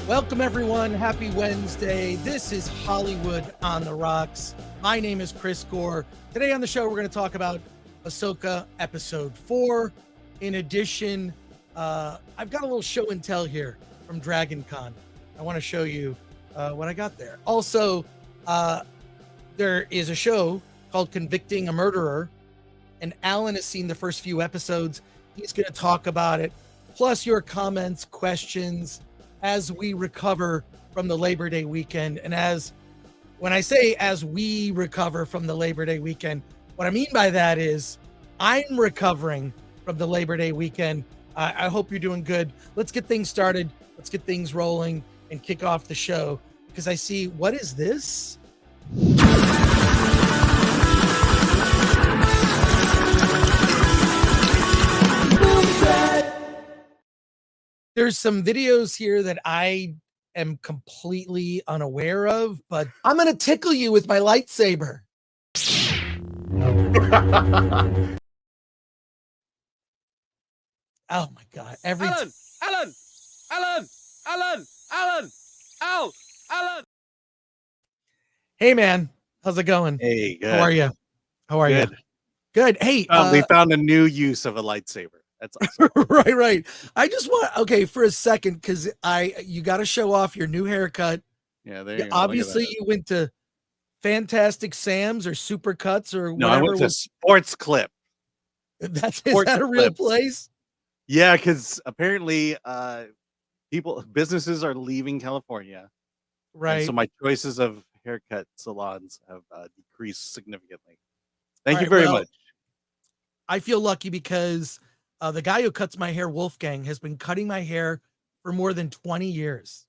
Welcome, everyone. Happy Wednesday. This is Hollywood on the Rocks. My name is Chris Gore. Today on the show, we're going to talk about Ahsoka Episode 4. In addition, I've got a little show and tell here from DragonCon. I want to show you what I got there. Also, there is a show called Convicting a Murderer, and Alan has seen the first few episodes. He's going to talk about it, plus your comments, questions, as we recover from the Labor Day weekend. And when I say as we recover from the Labor Day weekend, what I mean by that is I'm recovering from the Labor Day weekend. I hope you're doing good. Let's get things started. Let's get things rolling and kick off the show, because I see, what is this? There's some videos here that I am completely unaware of, but I'm going to tickle you with my lightsaber. Oh my God. Alan. Hey man, how's it going? Hey, good. How are you? Good. Good. Hey, We found a new use of a lightsaber. That's awesome. right. I just want, for a second, because you got to show off your new haircut. Yeah, there you go. Obviously, you went to Fantastic Sam's or Supercuts or whatever. No, I went to Sports Clip. Is that a real place? Yeah, because apparently, businesses are leaving California, right? So my choices of haircut salons have decreased significantly. Thank you very much. I feel lucky because the guy who cuts my hair, Wolfgang, has been cutting my hair for more than 20 years.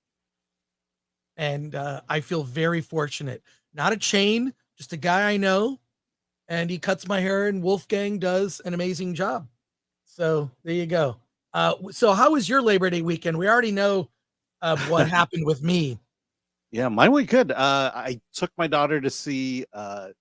And I feel very fortunate. Not a chain, just a guy I know. And he cuts my hair, and Wolfgang does an amazing job. So there you go. So how was your Labor Day weekend? We already know what happened with me. Yeah, mine went good. I took my daughter to see a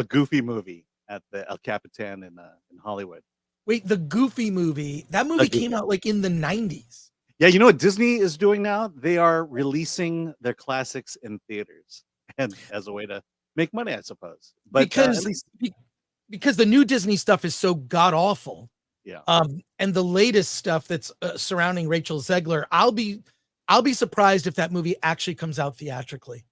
Goofy movie at the El Capitan in Hollywood. Wait, the Goofy movie? That movie came out like in the 90s. Yeah, you know what Disney is doing now? They are releasing their classics in theaters, and as a way to make money, I suppose. But because the new Disney stuff is so god awful. Yeah. And the latest stuff that's surrounding Rachel Zegler, I'll be surprised if that movie actually comes out theatrically,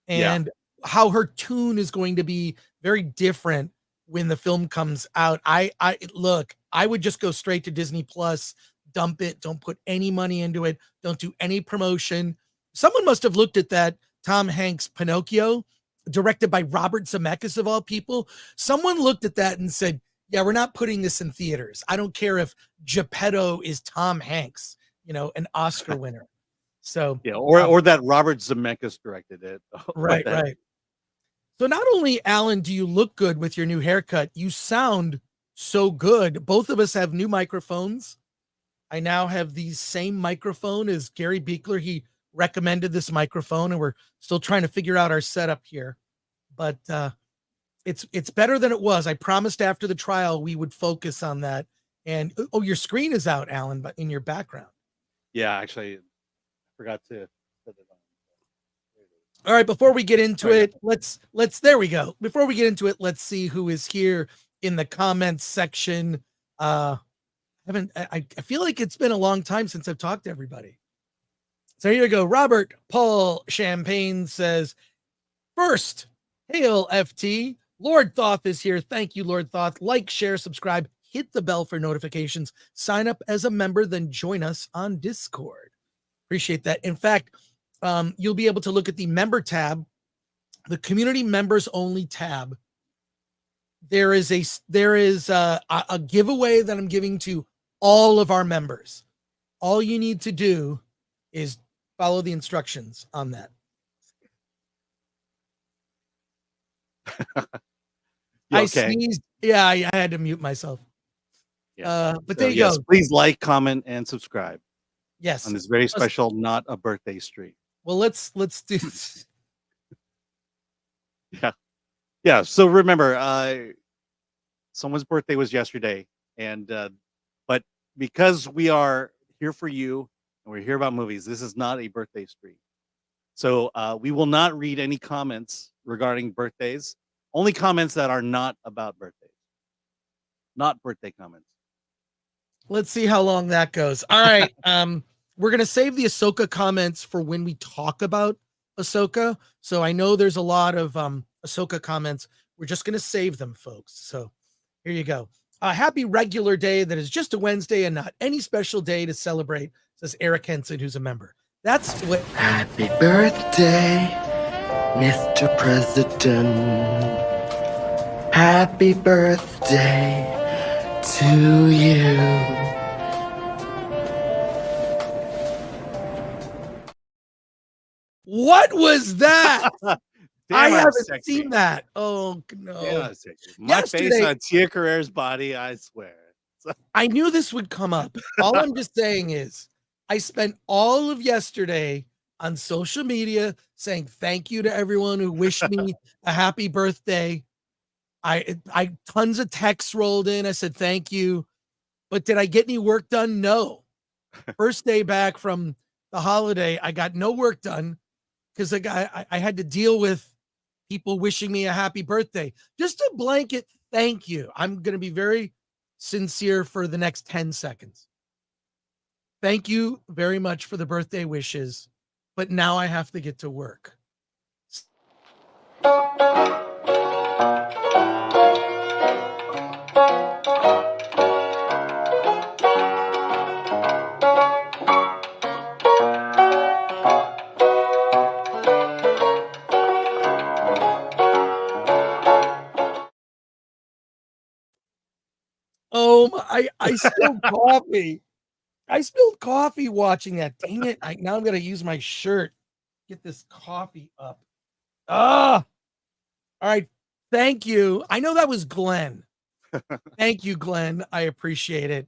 and how her tune is going to be very different when the film comes out. I would just go straight to Disney Plus, dump it, don't put any money into it, don't do any promotion. Someone must have looked at that Tom Hanks Pinocchio, directed by Robert Zemeckis of all people. Someone looked at that and said, yeah, we're not putting this in theaters. I don't care if Geppetto is Tom Hanks, an Oscar winner. So yeah, or that Robert Zemeckis directed it. Right. So not only, Alan, do you look good with your new haircut, you sound so good. Both of us have new microphones. I now have the same microphone as Gary Beekler. He recommended this microphone, and we're still trying to figure out our setup here. But it's better than it was. I promised after the trial we would focus on that. And your screen is out, Alan, but in your background. Yeah, actually, I forgot to put it on. All right, before we get into it, there we go. Before we get into it, let's see who is here in the comments section. I feel like it's been a long time since I've talked to everybody. So here you go. Robert Paul Champagne says, first, hail FT. Lord Thoth is here. Thank you, Lord Thoth. Like, share, subscribe, hit the bell for notifications, sign up as a member, then join us on Discord. Appreciate that. In fact, you'll be able to look at the member tab, the community members only tab. There is a giveaway that I'm giving to all of our members. All you need to do is follow the instructions on that. I sneezed. Yeah, I had to mute myself. Yeah. But there you go. Please like, comment, and subscribe. Yes. On this very special, not a birthday stream. Well, let's do this. Yeah. So remember, someone's birthday was yesterday, and but because we are here for you and we're here about movies. This is not a birthday stream. So we will not read any comments regarding birthdays. Only comments that are not about birthdays. Not birthday comments. Let's see how long that goes. All right. We're gonna save the Ahsoka comments for when we talk about Ahsoka. So I know there's a lot of Ahsoka comments. We're just gonna save them, folks. So here you go. A happy regular day that is just a Wednesday and not any special day to celebrate, says Eric Henson, who's a member. That's what. Happy birthday, Mr. President. Happy birthday to you. What was that? Damn, I I'm haven't sexy. seen that. Oh no. Yeah, my face on Tia Carrere's body, I swear. I knew this would come up. All I'm just saying is I spent all of yesterday on social media saying thank you to everyone who wished me a happy birthday. I tons of texts rolled in. I said thank you. But did I get any work done? No. First day back from the holiday, I got no work done because I had to deal with people wishing me a happy birthday. Just a blanket thank you. I'm going to be very sincere for the next 10 seconds. Thank you very much for the birthday wishes, but now I have to get to work. I spilled coffee. I spilled coffee watching that. Dang it. Now I'm going to use my shirt. Get this coffee up. All right. Thank you. I know that was Glenn. Thank you, Glenn. I appreciate it.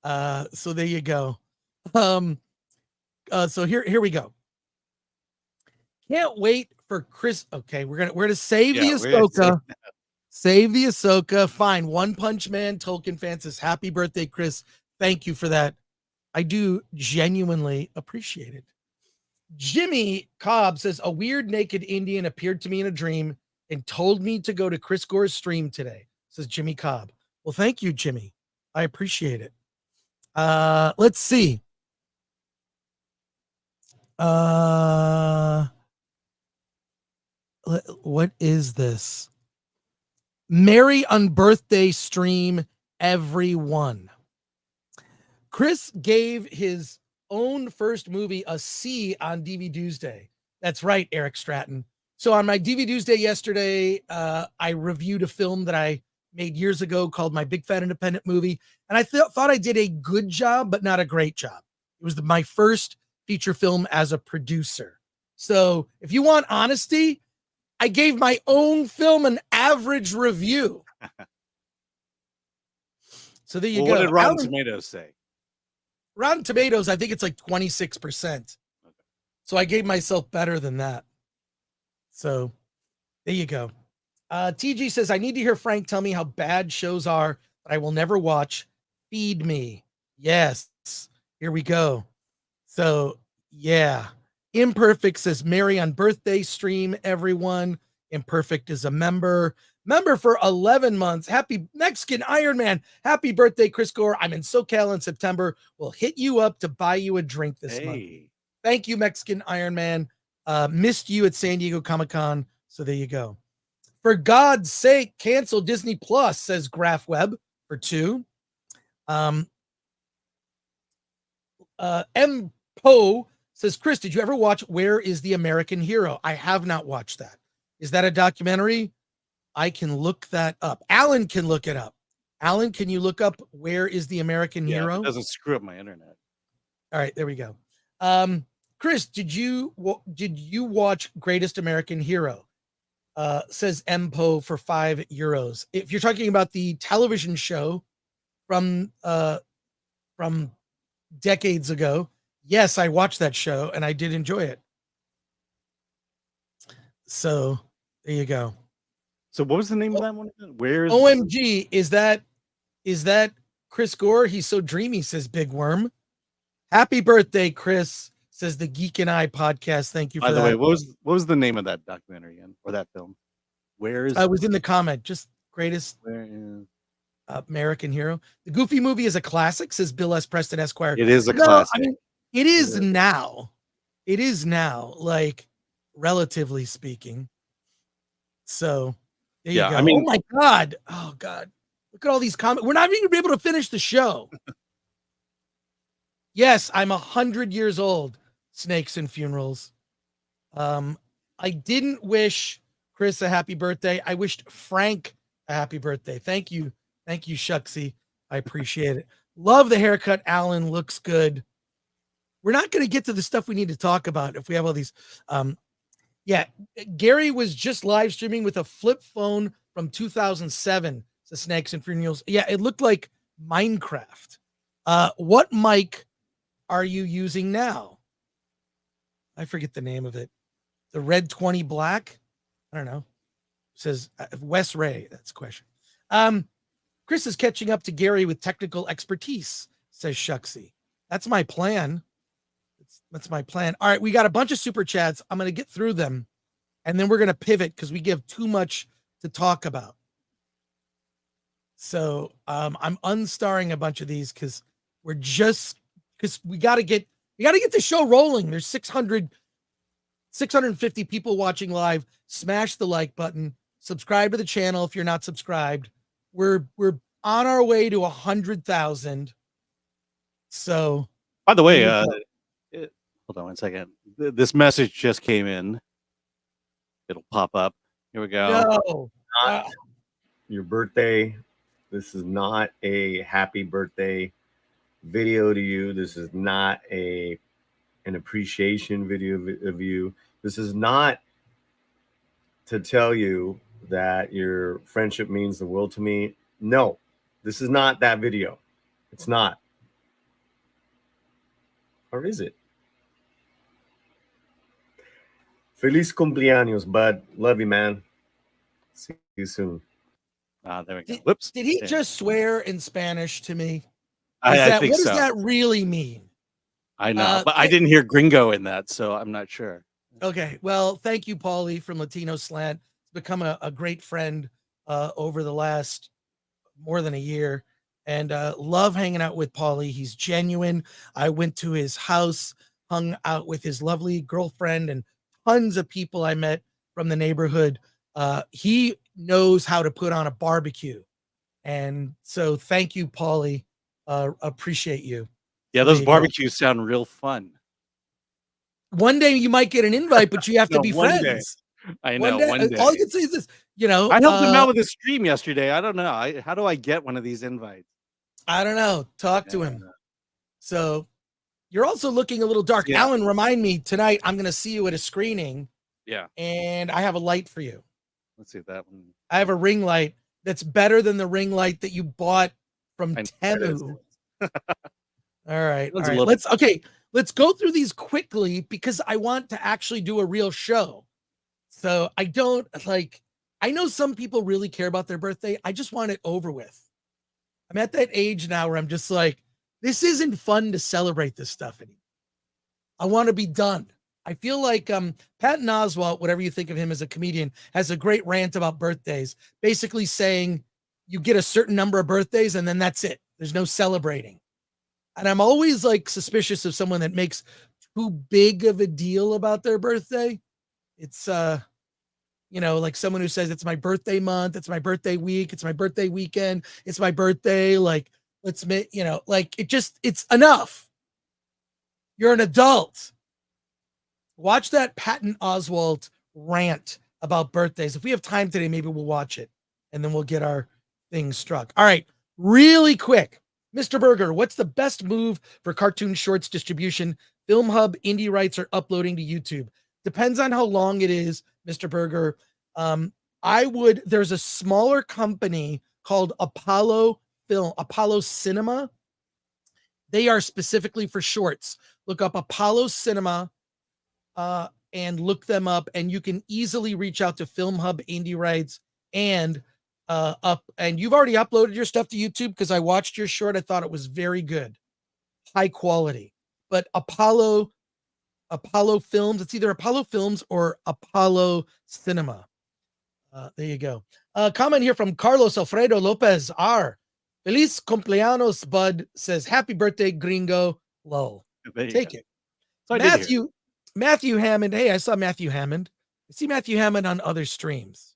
So there you go. So here we go. Can't wait for Chris. Okay, we're gonna save the Ahsoka. Save the Ahsoka. Fine. One Punch Man Tolkien fan says, happy birthday, Chris. Thank you for that. I do genuinely appreciate it. Jimmy Cobb says, a weird naked Indian appeared to me in a dream and told me to go to Chris Gore's stream today, says Jimmy Cobb. Well, thank you, Jimmy. I appreciate it. Let's see. What is this? Merry on birthday stream, everyone. Chris gave his own first movie a C on DVD Tuesday. That's right, Eric Stratton. So on my DVD Tuesday yesterday, I reviewed a film that I made years ago called My Big Fat Independent Movie. And I thought I did a good job, but not a great job. It was my first feature film as a producer. So if you want honesty, I gave my own film an average review. So there you go. What did Rotten Tomatoes say? Rotten Tomatoes, I think it's like 26%. Okay. So I gave myself better than that. So there you go. TG says, I need to hear Frank tell me how bad shows are that I will never watch. Feed me. Yes. Here we go. So yeah. Imperfect says, Mary on birthday stream, everyone. Imperfect is a member for 11 months. Happy Mexican Iron Man. Happy birthday, Chris Gore. I'm in SoCal in September. We'll hit you up to buy you a drink this month. Thank you, Mexican Iron Man. Missed you at San Diego Comic-Con. So there you go. For God's sake, cancel Disney Plus, says Graph Web for 2. M. Poe says, Chris, did you ever watch Where is the American Hero? I have not watched that. Is that a documentary? I can look that up. Alan can look it up. Alan, can you look up Where is the American Hero? It doesn't screw up my internet. All right, there we go. Chris, did you watch Greatest American Hero? Says Mpo for €5. If you're talking about the television show from decades ago, yes, I watched that show and I did enjoy it. So there you go. So what was the name of that one? Where is OMG? Is that Chris Gore? He's so dreamy, says Big Worm. Happy birthday, Chris, says the Geek and I podcast. Thank you for By the that. way, what was the name of that documentary again, or that film? Where is I was in the comment. Just greatest where is American hero. The Goofy movie is a classic, says Bill S. Preston Esquire. it is a No, classic. I mean, it is now. It is now, like, relatively speaking. So there you Yeah, go. I mean- oh my God. Oh God. Look at all these comments. We're not even gonna be able to finish the show. Yes, I'm 100 years old. Snakes and funerals. I didn't wish Chris a happy birthday. I wished Frank a happy birthday. Thank you. Thank you, Shucksy. I appreciate it. Love the haircut, Alan. Looks good. We're not going to get to the stuff we need to talk about if we have all these. Yeah, Gary was just live streaming with a flip phone from 2007. The Snakes and Funerals. Yeah, it looked like Minecraft. What mic are you using now? I forget the name of it. The Red 20 Black? I don't know. It says Wes Ray. That's a question. Chris is catching up to Gary with technical expertise, says Shucksy. That's my plan. That's my plan. All right, we got a bunch of super chats. I'm going to get through them, and then we're going to pivot because we give too much to talk about. So I'm unstarring a bunch of these because we got to get the show rolling. There's 650 people watching live. Smash the like button. Subscribe to the channel if you're not subscribed. We're on our way to 100,000. So, by the way, hold on one second. This message just came in. It'll pop up. Here we go. no. Not your birthday. This is not a happy birthday video to you. This is not an appreciation video of you. This is not to tell you that your friendship means the world to me. No, this is not that video. It's not. Or is it? Feliz cumpleaños, bud. Love you, man. See you soon. There we go. Whoops. Did he just swear in Spanish to me? I think what so. does that really mean? I know, but I didn't hear gringo in that, so I'm not sure. Okay. Well, thank you, Paulie from Latino Slant. It's become a great friend over the last more than a year. And love hanging out with Paulie. He's genuine. I went to his house, hung out with his lovely girlfriend and tons of people I met from the neighborhood. He knows how to put on a barbecue. And so thank you, Paulie. Appreciate you. Yeah, those barbecues sound real fun. One day you might get an invite, but you have to be one friends. day. I know. One day. All you can say is this, I helped him out with his stream yesterday. I don't know. How do I get one of these invites? I don't know. Talk to him. So you're also looking a little dark. Yeah. Alan, remind me tonight, I'm going to see you at a screening. Yeah. And I have a light for you. Let's see if that one. I have a ring light that's better than the ring light that you bought from Temu. All right. All right. Let's go through these quickly because I want to actually do a real show. So I know some people really care about their birthday. I just want it over with. I'm at that age now where I'm just like, this isn't fun to celebrate this stuff anymore. I want to be done. I feel like Patton Oswalt, whatever you think of him as a comedian, has a great rant about birthdays, basically saying you get a certain number of birthdays and then that's it. There's no celebrating. And I'm always like suspicious of someone that makes too big of a deal about their birthday. It's like someone who says it's my birthday month, it's my birthday week, it's my birthday weekend, it's my birthday. Like, it's enough. You're an adult. Watch that Patton Oswalt rant about birthdays. If we have time today, maybe we'll watch it and then we'll get our things struck. All right, really quick. Mr. Berger, what's the best move for cartoon shorts distribution? Film Hub, Indie Rights are uploading to YouTube. Depends on how long it is, Mr. Berger. There's a smaller company called Apollo Cinema. They are specifically for shorts. Look up Apollo Cinema and look them up, and you can easily reach out to Film Hub, Indie Rights, and you've already uploaded your stuff to YouTube because I watched your short. I thought it was very good, high quality. but Apollo Films. It's either Apollo Films or Apollo Cinema. There you go. Comment here from Carlos Alfredo Lopez R. Feliz cumpleaños, Bud, says happy birthday, gringo. Lol. Take it. So Matthew Hammond. Hey, I saw Matthew Hammond. I see Matthew Hammond on other streams.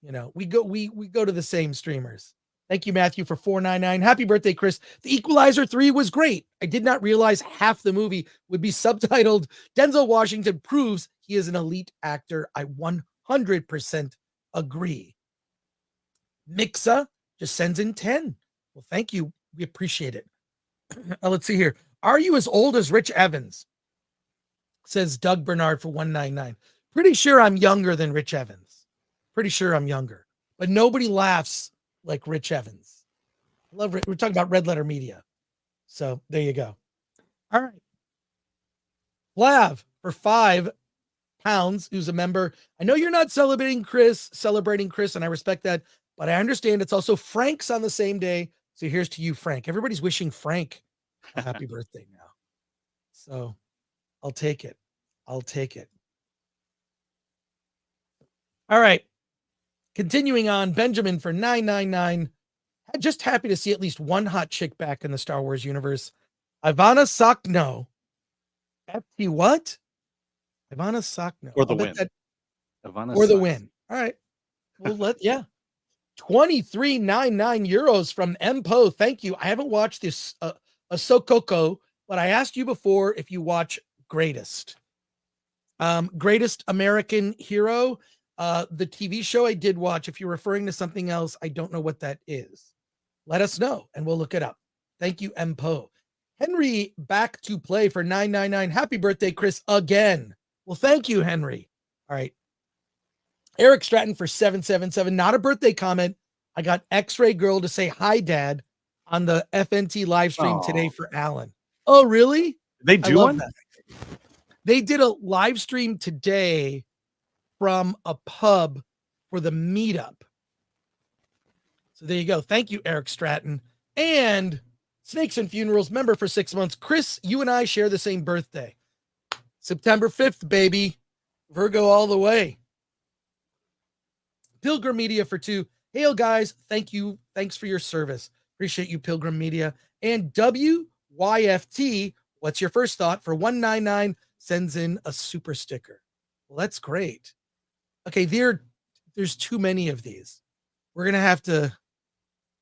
You know, we go to the same streamers. Thank you, Matthew, for $4.99. Happy birthday, Chris. The Equalizer 3 was great. I did not realize half the movie would be subtitled Denzel Washington proves he is an elite actor. I 100% agree. Mixa just sends in 10. Well, thank you. We appreciate it. Let's see here. Are you as old as Rich Evans? Says Doug Bernard for $1.99. Pretty sure I'm younger than Rich Evans. Pretty sure I'm younger. But nobody laughs like Rich Evans. I love it. We're talking about Red Letter Media. So there you go. All right. Flav for £5, who's a member. I know you're not celebrating Chris, and I respect that, but I understand it's also Frank's on the same day. So here's to you, Frank. Everybody's wishing Frank a happy birthday now. So I'll take it. All right. Continuing on, Benjamin for $9.99. Just happy to see at least one hot chick back in the Star Wars universe. Ivana Sakno. FT what? Ivana Sakno. For the win. For the win. All right. Well, 23.99 euros from Mpo. Thank you. I haven't watched this Ahsoka, but I asked you before if you watch Greatest. Greatest American Hero. The TV show I did watch. If you're referring to something else, I don't know what that is. Let us know and we'll look it up. Thank you, Mpo. Henry back to play for $9.99. Happy birthday, Chris, again. Well, thank you, Henry. All right. Eric Stratton for $7.77. Not a birthday comment. I got X-Ray Girl to say hi, Dad, on the FNT live stream today for Alan. Oh, really? They do one? That. They did a live stream today from a pub for the meetup. So there you go. Thank you, Eric Stratton. And Snakes and Funerals member for 6 months. Chris, you and I share the same birthday. September 5th, baby. Virgo all the way. Pilgrim Media for 2. Hail, guys. Thank you. Thanks for your service. Appreciate you, Pilgrim Media. And WYFT, what's your first thought, for $1.99, sends in a super sticker. Well, that's great. Okay, there's too many of these. We're going to have to...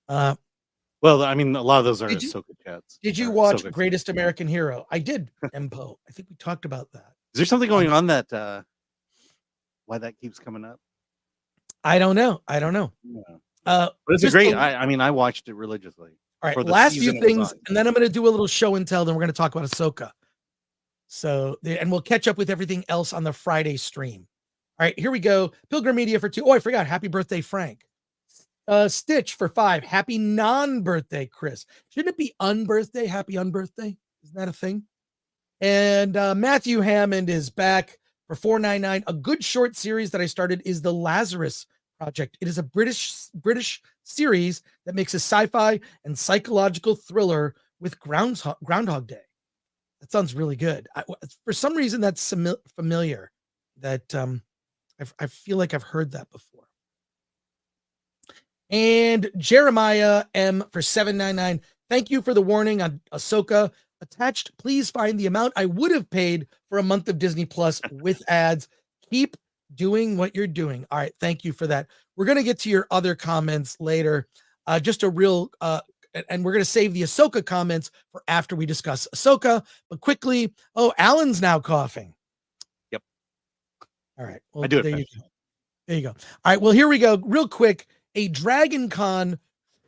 well, I mean, a lot of those are Ahsoka chats. Did you watch Greatest American Hero? I did, Mpo. I think we talked about that. Is there something going on that... why that keeps coming up? I don't know. Yeah. But it's a great... I mean, I watched it religiously. All right, last few things, and then I'm going to do a little show and tell, then we're going to talk about Ahsoka. So, and we'll catch up with everything else on the Friday stream. All right, here we go. Pilgrim Media for 2. Oh, I forgot. Happy birthday, Frank. Stitch for 5. Happy non-birthday, Chris. Shouldn't it be unbirthday? Happy unbirthday? Isn't that a thing? And Matthew Hammond is back for $4.99. A good short series that I started is The Lazarus Project. It is a British series that makes a sci-fi and psychological thriller with Groundhog Day. That sounds really good. For some reason, that's familiar. That I feel like I've heard that before. And Jeremiah M for $7.99. Thank you for the warning on Ahsoka. Attached, please find the amount I would have paid for a month of Disney Plus with ads. Keep doing what you're doing. All right, thank you for that. We're going to get to your other comments later. Just a real, and we're going to save the Ahsoka comments for after we discuss Ahsoka. But quickly, Alan's now coughing. Yep. All right. Well, I do it. There you go. All right. Well, here we go. Real quick, a DragonCon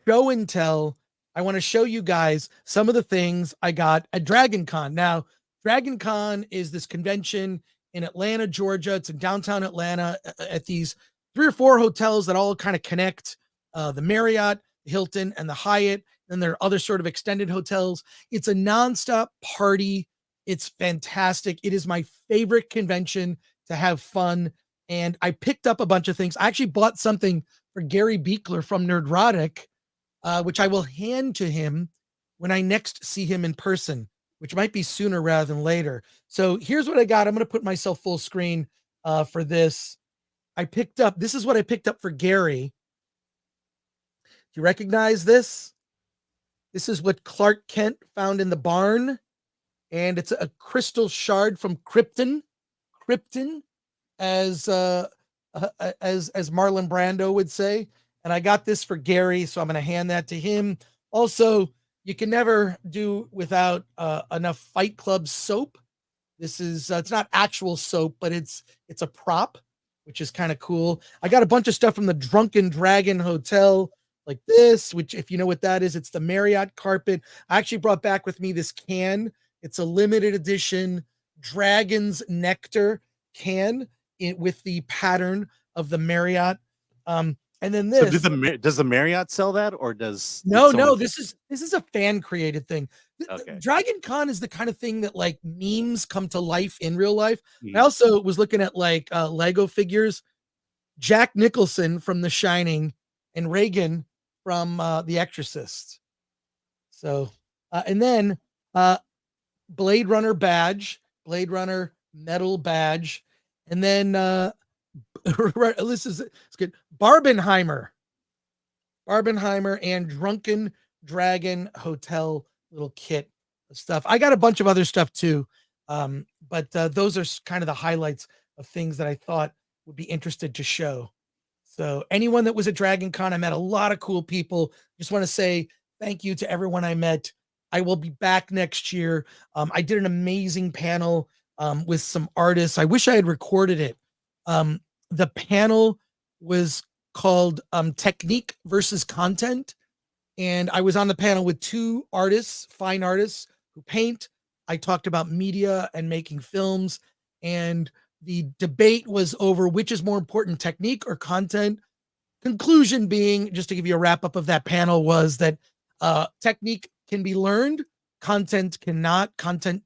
show and tell. I want to show you guys some of the things I got at DragonCon. Now, DragonCon is this convention in Atlanta, Georgia. It's in downtown Atlanta at these 3 or 4 hotels that all kind of connect, the Marriott, the Hilton, and the Hyatt. Then there are other sort of extended hotels. It's a nonstop party. It's fantastic. It is my favorite convention to have fun. And I picked up a bunch of things. I actually bought something for Gary Beekler from Nerdrotic, which I will hand to him when I next see him in person which might be sooner rather than later. So here's what I got. I'm going to put myself full screen for this. This is what I picked up for Gary. Do you recognize this? This is what Clark Kent found in the barn, and it's a crystal shard from Krypton, as Marlon Brando would say. And I got this for Gary, so I'm going to hand that to him. Also, you can never do without enough Fight Club soap. This is it's not actual soap, but it's a prop, which is kind of cool. I got a bunch of stuff from the Drunken Dragon Hotel, like this, which, if you know what that is, it's the Marriott carpet. I actually brought back with me this can. It's a limited edition Dragon's Nectar can with the pattern of the Marriott. And then this. So does the Marriott sell that, or does no? This is a fan created thing. Okay. DragonCon is the kind of thing that like memes come to life in real life. Mhm. I also was looking at like Lego figures, Jack Nicholson from The Shining and Reagan from The Exorcist. So, and then Blade Runner badge, Blade Runner metal badge, and then this is it's good. Barbenheimer and Drunken Dragon Hotel little kit of stuff. I got a bunch of other stuff too, but those are kind of the highlights of things that I thought would be interested to show. So anyone that was at DragonCon, I met a lot of cool people. Just want to say thank you to everyone I met. I will be back next year. I did an amazing panel with some artists. I wish I had recorded it. The panel was called Technique versus Content. And I was on the panel with two artists, fine artists who paint. I talked about media and making films. And the debate was over which is more important, technique or content. Conclusion being, just to give you a wrap up of that panel, was that technique can be learned, content cannot. Content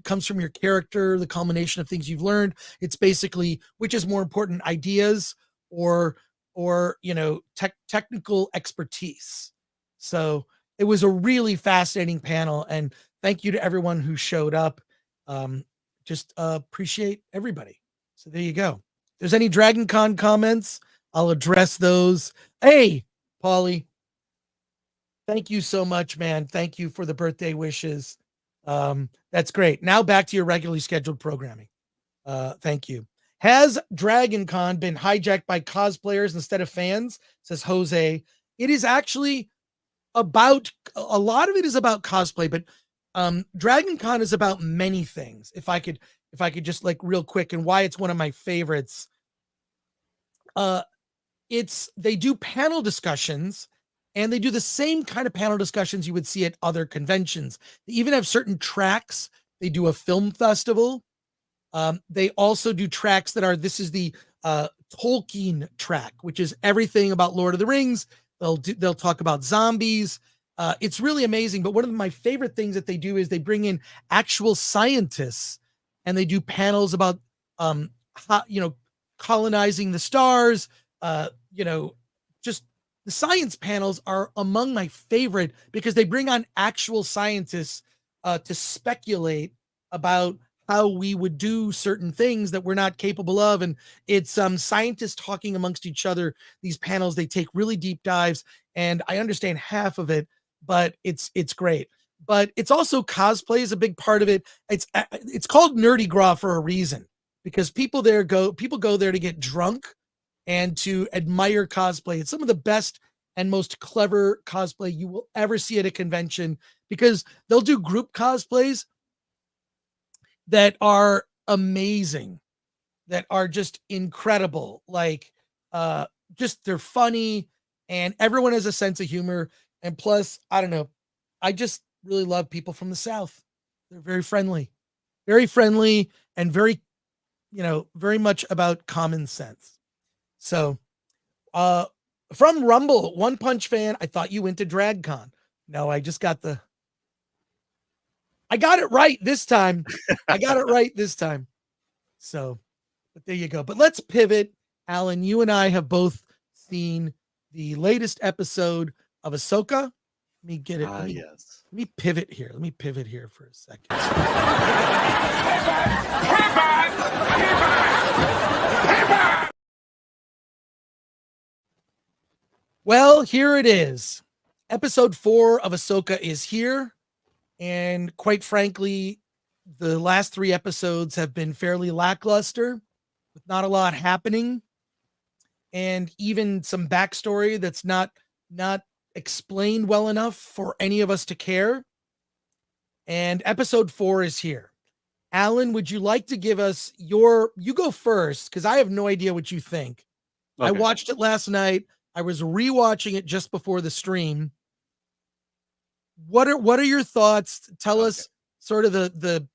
comes from your character, the culmination of things you've learned. It's basically which is more important, ideas or technical expertise. So it was a really fascinating panel, and thank you to everyone who showed up. Just appreciate everybody. So there you go. If there's any DragonCon comments, I'll address those. Hey, Paulie, thank you so much, man. Thank you for the birthday wishes. That's great. Now back to your regularly scheduled programming. Thank you. Has DragonCon been hijacked by cosplayers instead of fans? Says Jose. It is actually about, a lot of it is about cosplay, but DragonCon is about many things. If I could just like real quick, and why it's one of my favorites. They do panel discussions, and they do the same kind of panel discussions you would see at other conventions. They even have certain tracks. They do a film festival. They also do tracks that are, this is the Tolkien track, which is everything about Lord of the Rings. They'll talk about zombies. It's really amazing. But one of my favorite things that they do is they bring in actual scientists, and they do panels about, colonizing the stars. Just the science panels are among my favorite because they bring on actual scientists to speculate about how we would do certain things that we're not capable of. And it's scientists talking amongst each other. These panels, they take really deep dives, and I understand half of it, but it's great. But it's also cosplay is a big part of it. It's called Nerdy Gras for a reason, because people go there to get drunk and to admire cosplay. It's some of the best and most clever cosplay you will ever see at a convention, because they'll do group cosplays that are amazing, that are just incredible. Like, just they're funny, and everyone has a sense of humor. And plus, I don't know, I just really love people from the South. They're very friendly, and very much about common sense. So, from Rumble, One Punch Fan, I thought you went to DragCon. No, I got it right this time. So, but there you go. But let's pivot. Alan, you and I have both seen the latest episode of Ahsoka, Let me get it. Yes. Let me pivot here. Let me pivot here for a second. Well, here it is. Episode 4 of Ahsoka is here. And quite frankly, the last 3 episodes have been fairly lackluster, with not a lot happening. And even some backstory that's not explained well enough for any of us to care. And episode 4 is here. Alan, would you like to give us you go first, because I have no idea what you think. Okay. I watched it last night. I was rewatching it just before the stream. What are your thoughts? Tell us sort of the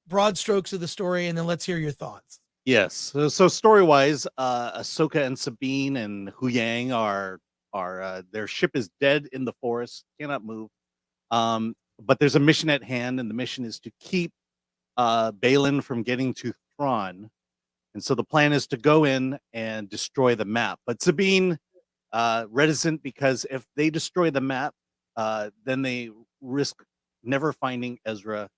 broad strokes of the story, and then let's hear your thoughts. Yes. So story-wise, Ahsoka and Sabine and Hu Yang are their ship is dead in the forest, cannot move. But there's a mission at hand, and the mission is to keep Balin from getting to Thrawn. And so the plan is to go in and destroy the map. But Sabine reticent, because if they destroy the map, then they risk never finding Ezra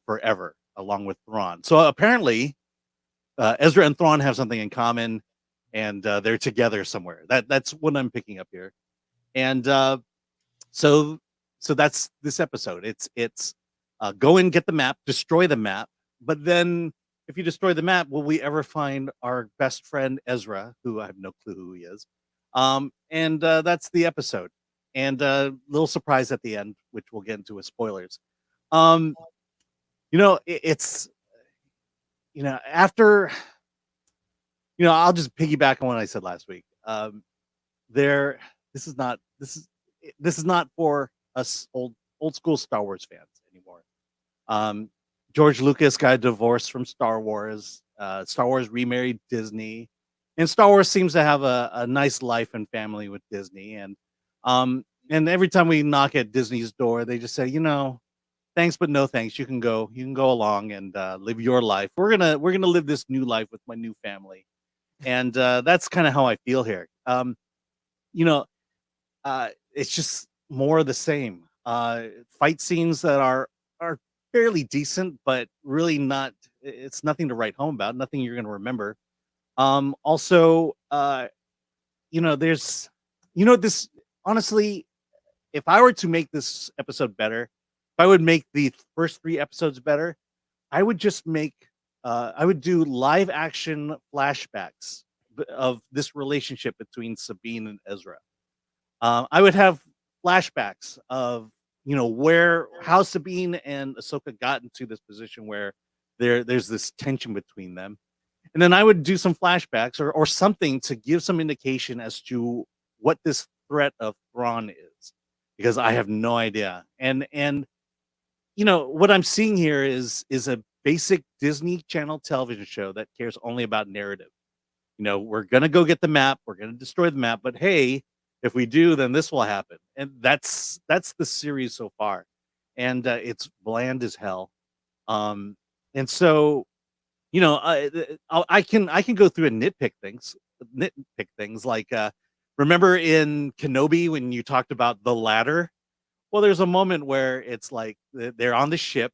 forever, along with Thrawn. So apparently, Ezra and Thrawn have something in common, and they're together somewhere. That's what I'm picking up here. And so that's this episode. It's go and get the map, destroy the map. But then, if you destroy the map, will we ever find our best friend Ezra, who I have no clue who he is? And that's the episode. And a little surprise at the end, which we'll get into with spoilers. It's after, I'll just piggyback on what I said last week. This is not for us old school Star Wars fans anymore. George Lucas got a divorce from Star Wars. Star Wars remarried Disney, and Star Wars seems to have a nice life and family with Disney. And every time we knock at Disney's door, they just say, thanks, but no thanks. You can go along and live your life. We're gonna live this new life with my new family, and that's kind of how I feel here. It's just more of the same. Fight scenes that are fairly decent, but really not. It's nothing to write home about. Nothing you're gonna remember. Also, there's, this honestly, if I were to make this episode better, if I would make the first 3 episodes better, I would just I would do live action flashbacks of this relationship between Sabine and Ezra. I would have flashbacks of, how Sabine and Ahsoka got into this position where there's this tension between them. And then I would do some flashbacks or something to give some indication as to what this threat of Thrawn is, because I have no idea. And what I'm seeing here is a basic Disney Channel television show that cares only about narrative. We're gonna go get the map, we're gonna destroy the map, but hey, if we do, then this will happen. And that's the series so far, and it's bland as hell. And so, I can go through and nitpick things like, remember in Kenobi when you talked about the ladder? Well, there's a moment where it's like they're on the ship,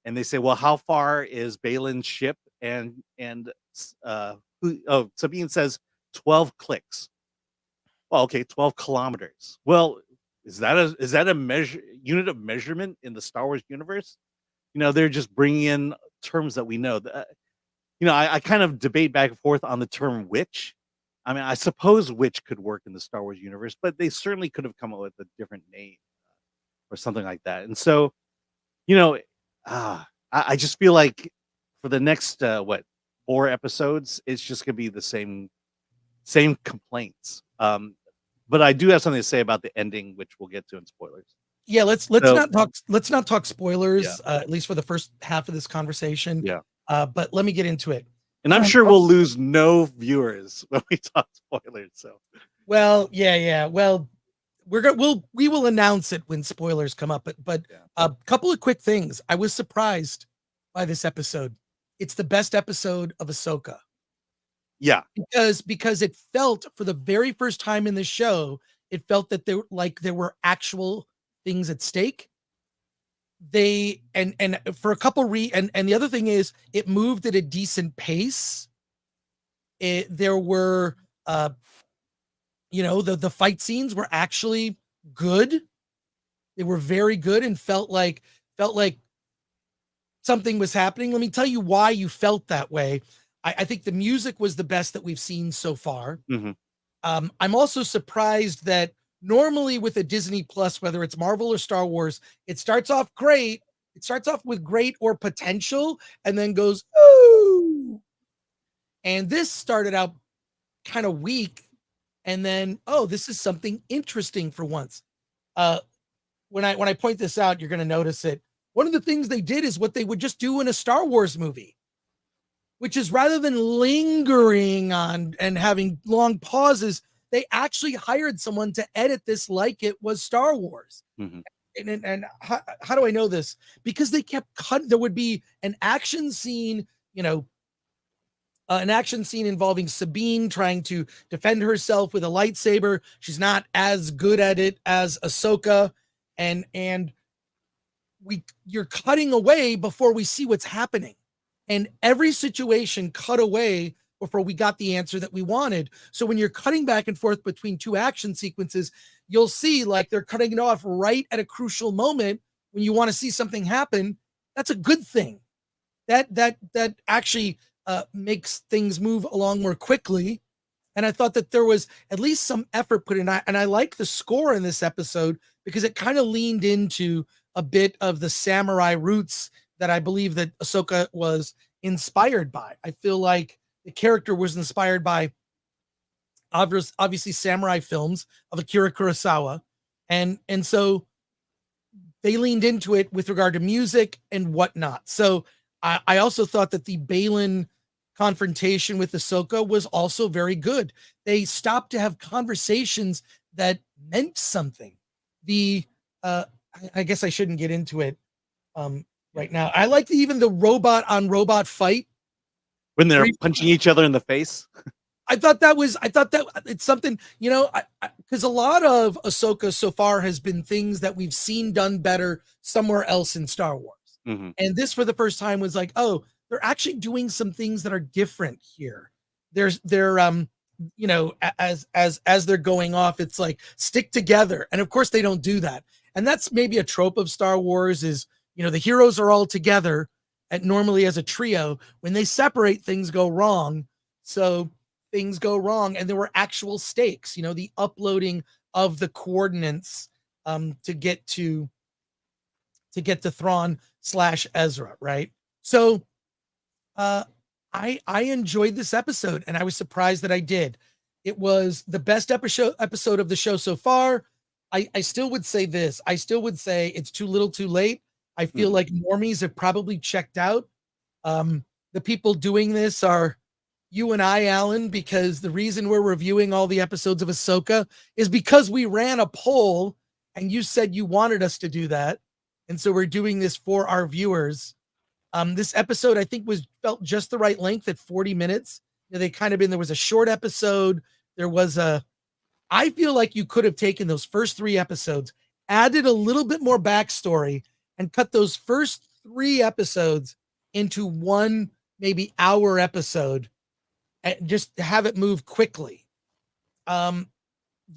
and they say, "Well, how far is Balin's ship?" And Sabine says 12 clicks. Well, okay, 12 kilometers. Well, is that a unit of measurement in the Star Wars universe? They're just bringing in terms that we know. I kind of debate back and forth on the term witch. I mean, I suppose witch could work in the Star Wars universe, but they certainly could have come up with a different name or something like that. And so, I just feel like for the next 4 episodes, it's just gonna be the same complaints. But I do have something to say about the ending, which we'll get to in spoilers. Yeah, let's not talk spoilers, Yeah. at least for the first half of this conversation. Yeah. But let me get into it. And I'm sure we'll lose no viewers when we talk spoilers. So, well, yeah. Well, we will announce it when spoilers come up. But a couple of quick things. I was surprised by this episode. It's the best episode of Ahsoka. Yeah, because it felt, for the very first time in the show, It felt that there were actual things at stake. They and for a couple and the other thing is it moved at a decent pace. There were the fight scenes were actually good. They were very good and felt like something was happening. Let me tell you why you felt that way. I think the music was the best that we've seen so far. Mhm. I'm also surprised that normally with a Disney Plus, whether it's Marvel or Star Wars, it starts off great. It starts off with great or potential and then goes, ooh. And this started out kind of weak. And then, oh, this is something interesting for once. When I point this out, you're going to notice it. One of the things they did is what they would just do in a Star Wars movie, which is rather than lingering on and having long pauses, they actually hired someone to edit this like it was Star Wars. Mhm. And how do I know this? Because they kept cutting. There would be an action scene, an action scene involving Sabine trying to defend herself with a lightsaber. She's not as good at it as Ahsoka, and you're cutting away before we see what's happening. And every situation cut away before we got the answer that we wanted. So when you're cutting back and forth between two action sequences, you'll see like they're cutting it off right at a crucial moment when you want to see something happen. That's a good thing. That actually makes things move along more quickly. And I thought that there was at least some effort put in. And I like the score in this episode because it kind of leaned into a bit of the samurai roots that I believe that Ahsoka was inspired by. I feel like the character was inspired by obviously samurai films of Akira Kurosawa. And so they leaned into it with regard to music and whatnot. So I also thought that the Balin confrontation with Ahsoka was also very good. They stopped to have conversations that meant something. I guess I shouldn't get into it right now. I like even the robot on robot fight When they're punching each other in the face. I thought that it's something, because a lot of Ahsoka so far has been things that we've seen done better somewhere else in Star Wars. Mhm. And this for the first time was like, oh, they're actually doing some things that are different here. They're as they're going off, it's like stick together. And of course they don't do that. And that's maybe a trope of Star Wars is, the heroes are all together and normally as a trio. When they separate, things go wrong. So things go wrong. And there were actual stakes, the uploading of the coordinates to get to Thrawn / Ezra, right? So I enjoyed this episode and I was surprised that I did. It was the best episode of the show so far. I still would say this. I still would say it's too little too late. I feel like normies have probably checked out. The people doing this are you and I, Alan, because the reason we're reviewing all the episodes of Ahsoka is because we ran a poll and you said you wanted us to do that. And so we're doing this for our viewers. This episode, I think, felt just the right length at 40 minutes. There was a short episode. I feel like you could have taken those first 3 episodes, added a little bit more backstory, and cut those first 3 episodes into one, maybe hour episode, and just have it move quickly. The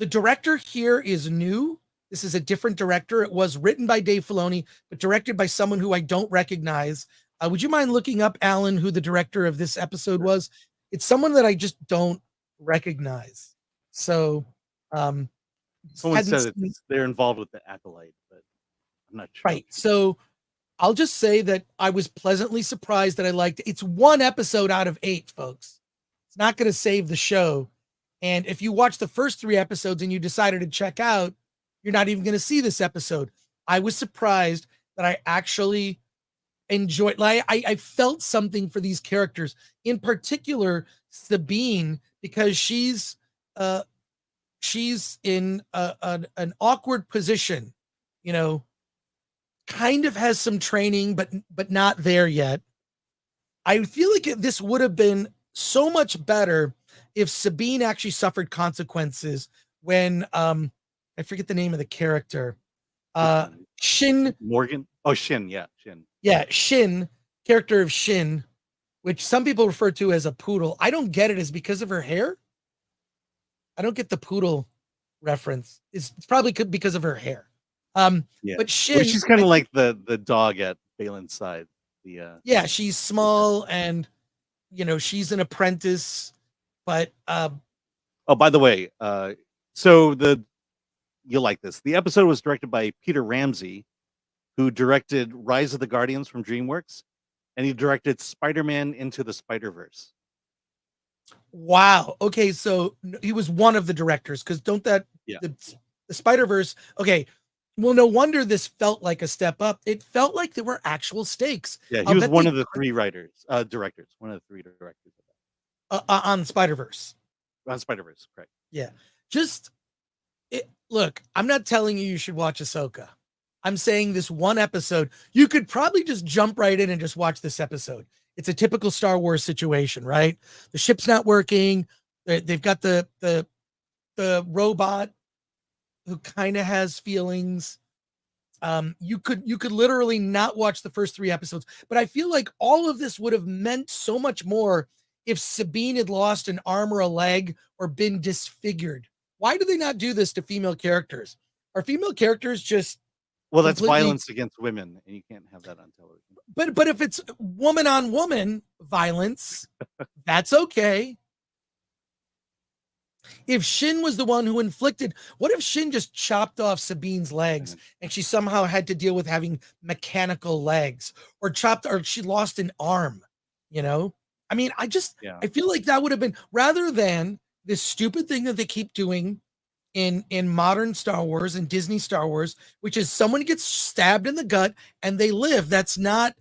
director here is new. This is a different director. It was written by Dave Filoni, but directed by someone who I don't recognize. Would you mind looking up, Alan, who the director of this episode was? It's someone that I just don't recognize. So, Someone said they're involved with the Acolyte, but I'm not sure. Right. So I'll just say that I was pleasantly surprised that I liked it. It's 1 episode out of 8, folks. It's not going to save the show. And if you watch the first 3 episodes and you decided to check out, you're not even going to see this episode. I was surprised that I actually enjoyed. I felt something for these characters, in particular Sabine, because she's in an awkward position, kind of has some training, but not there yet. I feel like this would have been so much better if Sabine actually suffered consequences when I forget the name of the character. Shin. Morgan. Oh, Shin. Yeah, Shin. Yeah, Shin, character of Shin, which some people refer to as a poodle. I don't get it. Is because of her hair? I don't get the poodle reference. It's probably because of her hair. Yeah. But Shin, Well, she's kind of like the dog at Balin's side. Yeah, she's small and she's an apprentice, but oh, by the way, so you'll like this. The episode was directed by Peter Ramsey, who directed Rise of the Guardians from DreamWorks, and he directed Spider-Man Into the Spider-Verse. Wow. Okay, so he was one of the directors, because the Spider-Verse. Okay, well, no wonder this felt like a step up. It felt like there were actual stakes. Yeah, he was one of the three directors. One of the three directors on Spider-Verse. On Spider-Verse, correct? Yeah. Look, I'm not telling you should watch Ahsoka. I'm saying this one episode, you could probably just jump right in and just watch this episode. It's a typical Star Wars situation, right? The ship's not working. They've got the robot who kind of has feelings. You could literally not watch the first 3 episodes, but I feel like all of this would have meant so much more if Sabine had lost an arm or a leg or been disfigured. Why do they not do this to female characters? Are female characters just that's violence against women, and you can't have that on television. But if it's woman on woman violence, that's okay. If Shin was the one who inflicted, what if Shin just chopped off Sabine's legs and she somehow had to deal with having mechanical legs, or she lost an arm, I mean, I feel like that would have been, rather than this stupid thing that they keep doing in modern Star Wars and Disney Star Wars, which is someone gets stabbed in the gut and they live. That's not,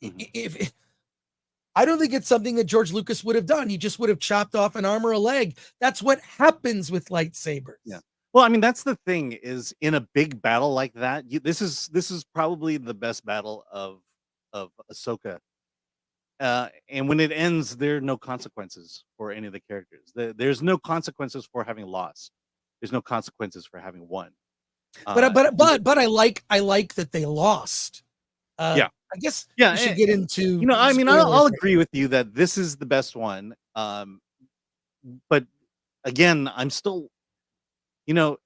I don't think it's something that George Lucas would have done. He just would have chopped off an arm or a leg. That's what happens with lightsabers. Yeah. Well, I mean, that's the thing, is in a big battle like that, this is probably the best battle of Ahsoka. And when it ends, there are no consequences for any of the characters. There's no consequences for having lost. There's no consequences for having won. But I like that they lost. Yeah. I guess we should get into. I mean, I'll agree with you that this is the best one. But again, I'm still, if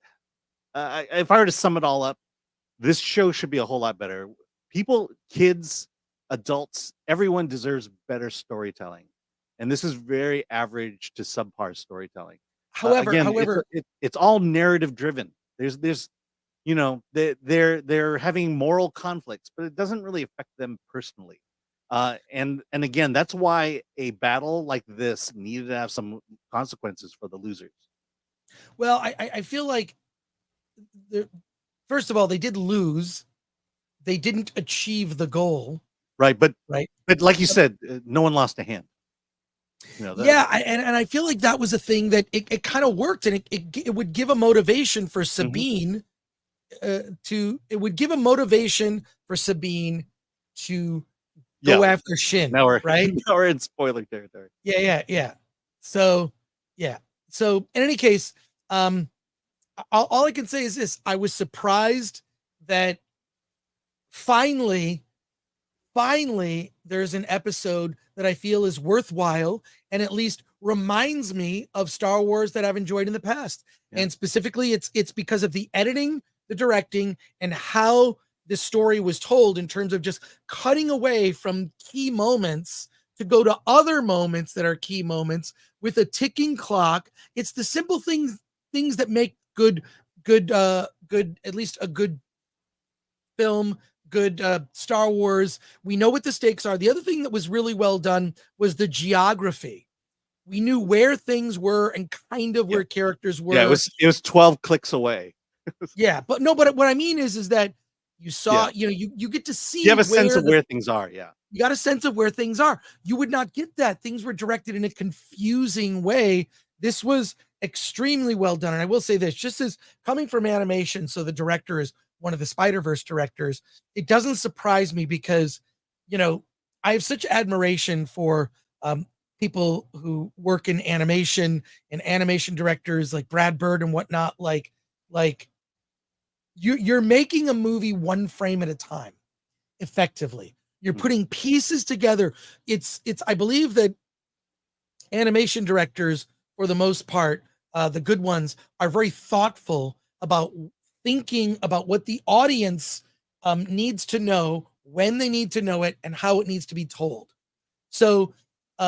I were to sum it all up, this show should be a whole lot better. People, kids, adults, everyone deserves better storytelling, and this is very average to subpar storytelling. However, it's all narrative driven. There's they're having moral conflicts, but it doesn't really affect them personally. And again, that's why a battle like this needed to have some consequences for the losers. Well, I feel like, first of all, they did lose. They didn't achieve the goal. Right. But like you said, no one lost a hand. And I feel like that was a thing that it kind of worked, and it would give a motivation for Sabine it would give a motivation for Sabine to go after Shin. Now we're right. Now we're in spoiler territory. Yeah. So in any case, all I can say is this: I was surprised that finally there's an episode that I feel is worthwhile and at least reminds me of Star Wars that I've enjoyed in the past. Yeah. And specifically, it's because of the editing, the directing, and how the story was told, in terms of just cutting away from key moments to go to other moments that are key moments with a ticking clock. It's the simple things that make good, at least a good film, good Star Wars. We know what the stakes are. The other thing that was really well done was the geography. We knew where things were and kind of where characters were. Yeah, it was 12 clicks away. But what I mean is that you saw, you get to see. You have a sense of where things are. Yeah. You got a sense of where things are. You would not get that. Things were directed in a confusing way. This was extremely well done. And I will say this, just as coming from animation, so the director is one of the Spider-Verse directors, it doesn't surprise me, because, I have such admiration for people who work in animation and animation directors like Brad Bird and whatnot, like you're making a movie one frame at a time, effectively. You're putting pieces together. It's I believe that animation directors, for the most part, the good ones, are very thoughtful about thinking about what the audience needs to know, when they need to know it, and how it needs to be told. So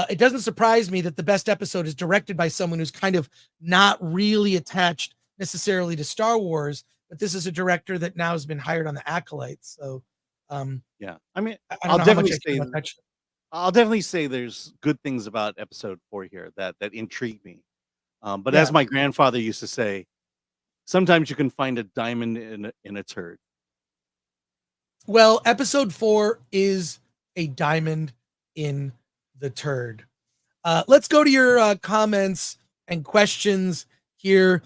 it doesn't surprise me that the best episode is directed by someone who's kind of not really attached necessarily to Star Wars, but this is a director that now has been hired on the Acolytes. So Yeah, I mean, I I'll don't know how much definitely I care say about that show. I'll definitely say there's good things about episode 4 here that intrigue me. But Yeah. as my grandfather used to say, sometimes you can find a diamond in a turd. Well, episode 4 is a diamond in the turd. Let's go to your comments and questions here.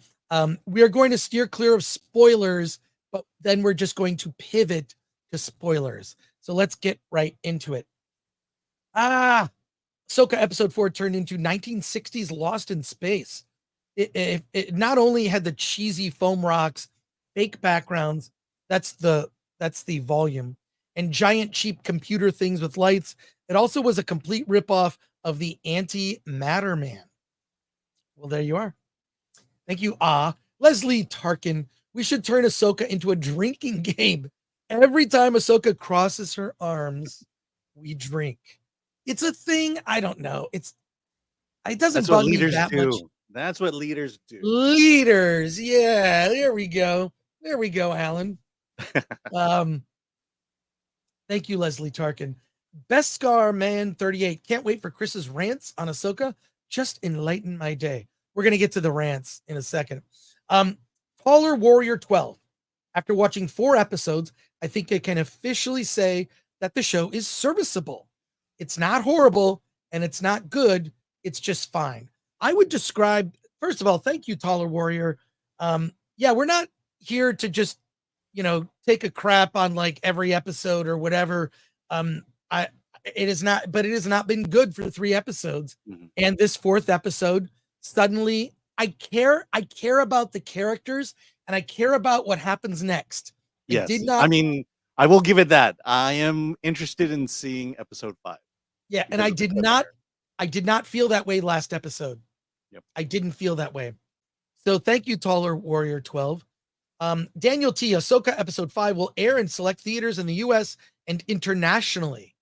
We are going to steer clear of spoilers, but then we're just going to pivot to spoilers. So let's get right into it. Ahsoka episode 4 turned into 1960s Lost in Space. It not only had the cheesy foam rocks, fake backgrounds, that's the volume, and giant cheap computer things with lights. It also was a complete ripoff of the Anti-Matter Man. Well, there you are. Thank you, Leslie Tarkin. We should turn Ahsoka into a drinking game. Every time Ahsoka crosses her arms, we drink. It's a thing. I don't know. It doesn't That's what bug me leaders that do. much. That's what leaders do. Leaders, yeah. There we go, Alan. Thank you, Leslie Tarkin. Best Scar Man 38. Can't wait for Chris's rants on Ahsoka. Just enlighten my day. We're gonna get to the rants in a second. Taller Warrior 12. After watching 4 episodes, I think I can officially say that the show is serviceable. It's not horrible and it's not good. It's just fine. I would describe, first of all, thank you, Taller Warrior. Yeah, we're not here to just, take a crap on like every episode or whatever. It is not, but it has not been good for 3 episodes. Mhm. And this 4th episode, suddenly I care about the characters and I care about what happens next. Yes. Did not, I mean, I will give it that. I am interested in seeing episode 5. yeah, and because of the cliffhanger. I did not feel that way last episode. Yep. I didn't feel that way. So thank you, Taller Warrior 12. Daniel T. Ahsoka episode 5 will air in select theaters in the US and internationally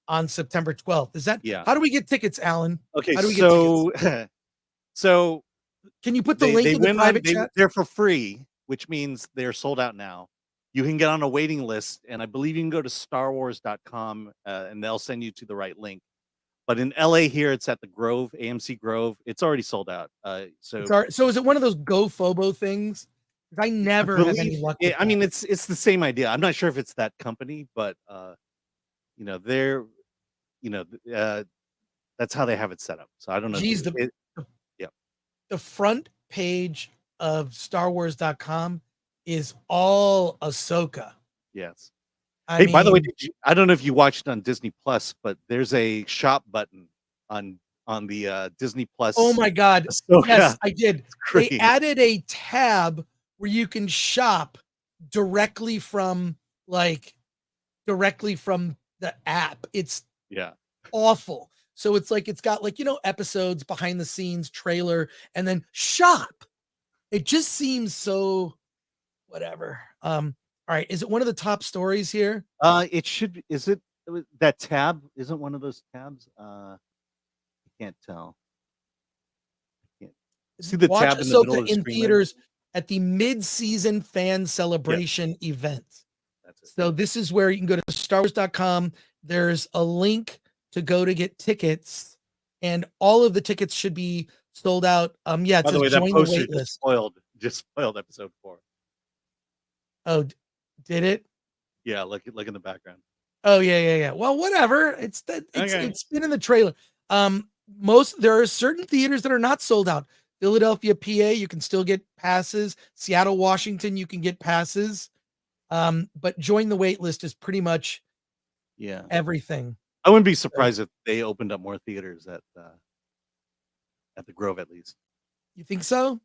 on September 12th. Is that, Yeah. how do we get tickets, Alan? Okay, How do we get so so Can you put the link in the private chat? they're for free, which means they're sold out now. You can get on a waiting list, and I believe you can go to starwars.com and they'll send you to the right link. But in LA here, it's at the Grove, AMC Grove. It's already sold out. So So is it one of those GoFobo things? 'Cause I never have any luck with I mean, that. it's the same idea. I'm not sure if it's that company, but they're that's how they have it set up. So I don't know. Geez, the front page of StarWars.com is all Ahsoka. Yes. I Hey, by the way, mean, I don't know if you watched on Disney Plus, but there's a shop button on the Disney Plus. oh my God. Ahsoka. Yes, I did. Great. They added a tab where you can shop directly from the app. It's Yeah. awful. So it's like, it's got like, episodes, behind the scenes, trailer, and then shop. It just seems so whatever. All right. Is it one of the top stories here? It should be. Is it that tab? Isn't one of those tabs? I can't tell. I can't see the Watch tab in the middle Ahsoka of the in screen. theaters at the mid-season fan celebration event. That's it. So this is where you can go to StarWars.com. There's a link to go to get tickets, and all of the tickets should be sold out. Yeah, it By the says way, that join the poster wait list. just spoiled episode 4. Oh, did it? Yeah, look in the background. Oh yeah. Well, whatever. It's Okay. been in the trailer. There are certain theaters that are not sold out. Philadelphia, PA, you can still get passes. Seattle, Washington, you can get passes. But join the wait list is pretty much Yeah. everything. I wouldn't be surprised if they opened up more theaters at the Grove at least. You think so?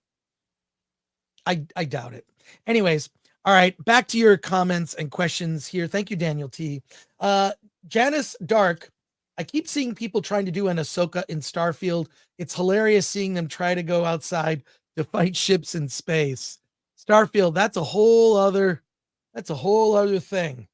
I doubt it. Anyways, All right, back to your comments and questions here. Thank you, Daniel T. Janice Dark, I keep seeing people trying to do an Ahsoka in Starfield. It's hilarious seeing them try to go outside to fight ships in space. Starfield, that's a whole other thing.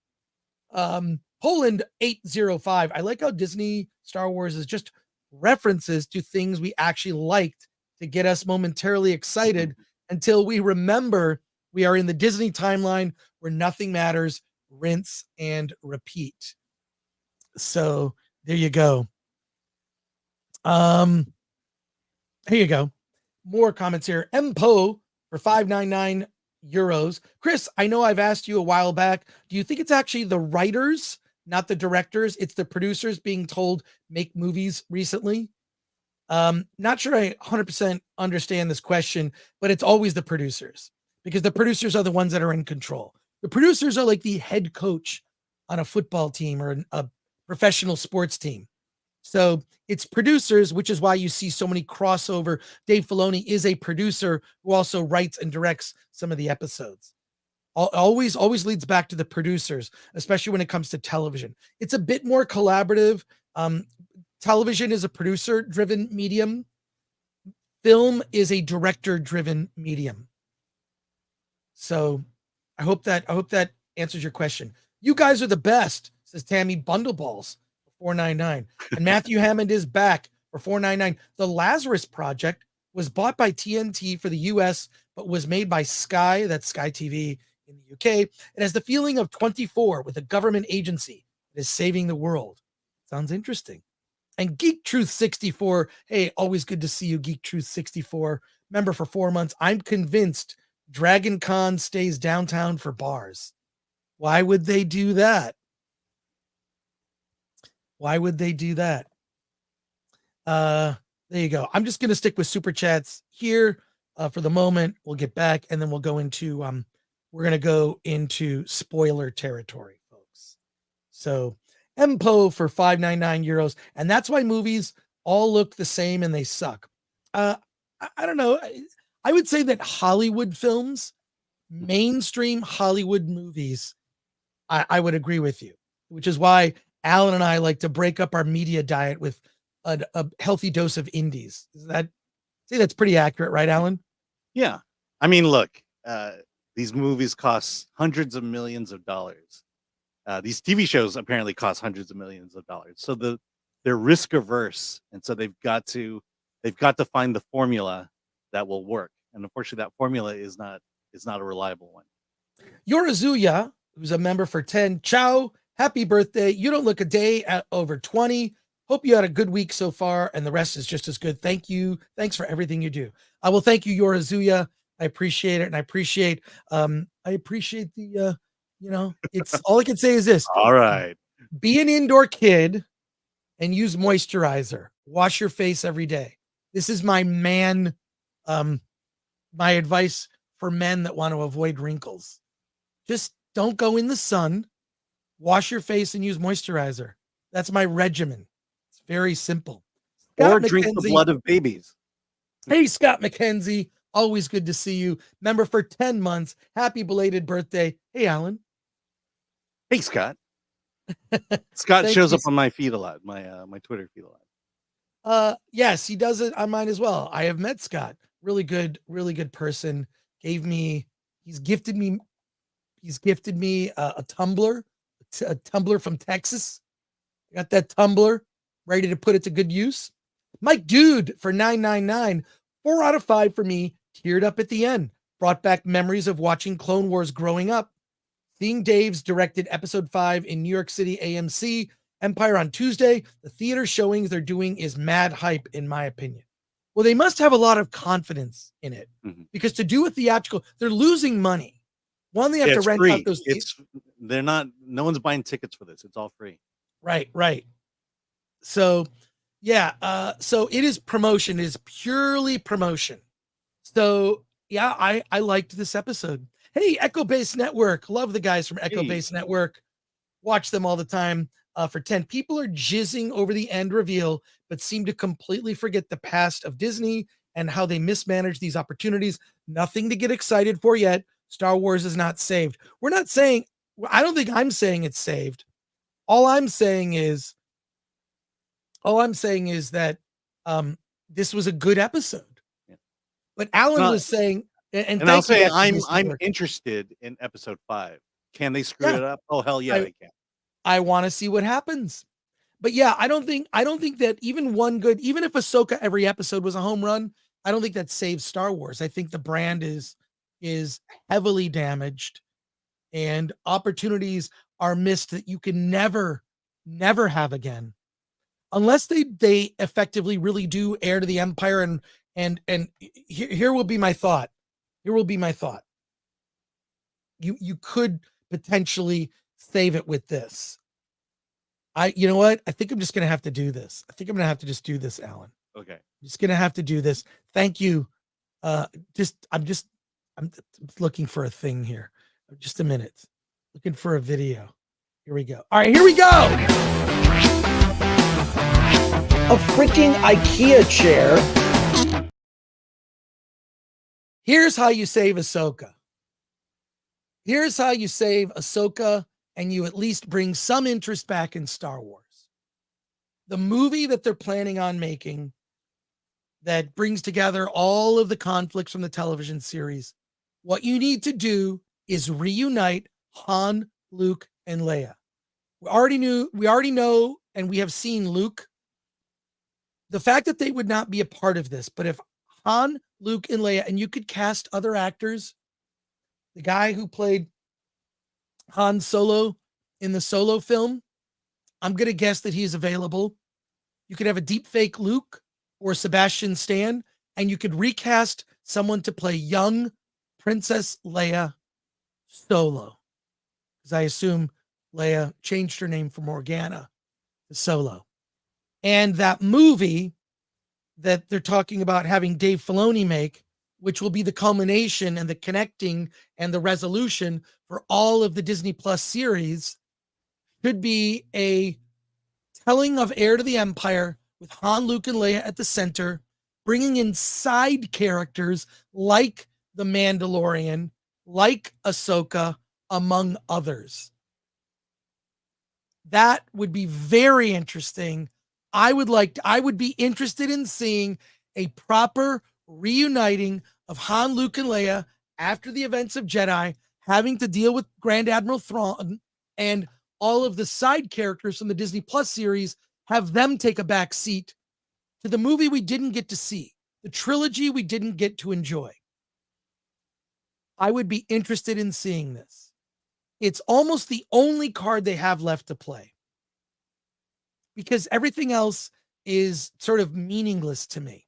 Poland 805. I like how Disney Star Wars is just references to things we actually liked to get us momentarily excited until we remember we are in the Disney timeline where nothing matters, rinse and repeat. So there you go. Here you go. More comments here. MPO for 599 euros. Chris, I know I've asked you a while back. Do you think it's actually the writers, not the directors? It's the producers being told make movies recently? Not sure I 100% understand this question, but it's always the producers because the producers are the ones that are in control. The producers are like the head coach on a football team or a professional sports team. So it's producers, which is why you see so many crossover. Dave Filoni is a producer who also writes and directs some of the episodes. Always leads back to the producers, especially when it comes to television. It's a bit more collaborative. Television is a producer-driven medium. Film is a director-driven medium. So I hope that answers your question. You guys are the best, says Tammy Bundleballs for $4.99. And Matthew Hammond is back for $4.99. The Lazarus Project was bought by TNT for the US, but was made by Sky, that's Sky TV in the UK. It has the feeling of 24 with a government agency that is saving the world. Sounds interesting. And Geek Truth 64, hey, always good to see you, Geek Truth 64. Member for 4 months. I'm convinced DragonCon stays downtown for bars. Why would they do that? Why would they do that? There you go. I'm just going to stick with super chats here for the moment. We'll get back and then we'll go into we're going to go into spoiler territory, folks. So MPO for 599 euros, and that's why movies all look the same and they suck. I don't know. I would say that Hollywood films, mainstream Hollywood movies, I would agree with you, which is why Alan and I like to break up our media diet with a healthy dose of indies. That's pretty accurate, right, Alan? Yeah. I mean, look, these movies cost hundreds of millions of dollars. These TV shows apparently cost hundreds of millions of dollars. So they're risk averse. And so they've got to find the formula that will work. And unfortunately, that formula is not a reliable one. Yorazuya, who's a member for 10. Ciao. Happy birthday. You don't look a day at over 20. Hope you had a good week so far, and the rest is just as good. Thank you. Thanks for everything you do. I will thank you, Yorazuya. I appreciate it, and I appreciate the it's all I can say is this. All right. Be an indoor kid and use moisturizer. Wash your face every day. This is my advice for men that want to avoid wrinkles. Just don't go in the sun. Wash your face and use moisturizer. That's my regimen. It's very simple. Or drink the blood of babies. Hey, Scott McKenzie. Always good to see you. Member for 10 months. Happy belated birthday. Hey, Alan. Hey, Scott. Scott shows up on my feed a lot, my Twitter feed a lot. Yes, he does it on mine as well. I have met Scott. Really good person. He's gifted me a tumbler. A tumbler from Texas. Got that tumbler ready to put it to good use. Mike Dude for $9.99. 4 out of 5 for me. Teared up at the end. Brought back memories of watching Clone Wars growing up. Seeing Dave's directed episode 5 in New York City AMC Empire on Tuesday. The theater showings they're doing is mad hype in my opinion. Well, they must have a lot of confidence in it because to do a theatrical, they're losing money. One, they have to rent out those. No one's buying tickets for this. It's all free. Right. So, yeah. So it is promotion. It is purely promotion. So, yeah, I liked this episode. Hey, Echo Base Network. Love the guys from Echo Base Network. Watch them all the time. For 10, people are jizzing over the end reveal, but seem to completely forget the past of Disney and how they mismanage these opportunities. Nothing to get excited for yet. Star Wars is not saved. We're not saying, I don't think I'm saying it's saved. All I'm saying is that this was a good episode. Yeah. But Alan Not- was saying, and And I'll thank you, say Dr. I'm Bruce Network. interested in episode 5. Can they screw Yeah. it up? Oh hell yeah, they can. I want to see what happens. But yeah, I don't think that even if Ahsoka every episode was a home run, I don't think that saves Star Wars. I think the brand is heavily damaged, and opportunities are missed that you can never have again, unless they effectively really do heir to the empire. And here will be my thought. You could potentially save it with this. You know what? I think I'm just going to have to do this. I think I'm going to have to just do this, Alan. Okay. I'm just going to have to do this. Thank you. I'm looking for a thing here. Just a minute. Looking for a video. Here we go. All right, here we go. A freaking IKEA chair. Here's how you save Ahsoka. Here's how you save Ahsoka, and you at least bring some interest back in Star Wars. The movie that they're planning on making that brings together all of the conflicts from the television series, what you need to do is reunite Han, Luke, and Leia. We already know, and we have seen Luke. The fact that they would not be a part of this, but if Han, Luke, and Leia, and you could cast other actors, the guy who played Han Solo in the Solo film, I'm going to guess that he's available. You could have a deep fake Luke or Sebastian Stan, and you could recast someone to play young Princess Leia Solo. Because I assume Leia changed her name from Organa to Solo. And that movie that they're talking about having Dave Filoni make, which will be the culmination and the connecting and the resolution for all of the Disney Plus series, should be a telling of Heir to the Empire with Han, Luke, and Leia at the center, bringing in side characters like the Mandalorian, like Ahsoka, among others. That would be very interesting. I would be interested in seeing a proper reuniting of Han, Luke, and Leia after the events of Jedi, having to deal with Grand Admiral Thrawn, and all of the side characters from the Disney Plus series, have them take a back seat to the movie we didn't get to see, the trilogy we didn't get to enjoy. I would be interested in seeing this. It's almost the only card they have left to play, because everything else is sort of meaningless to me.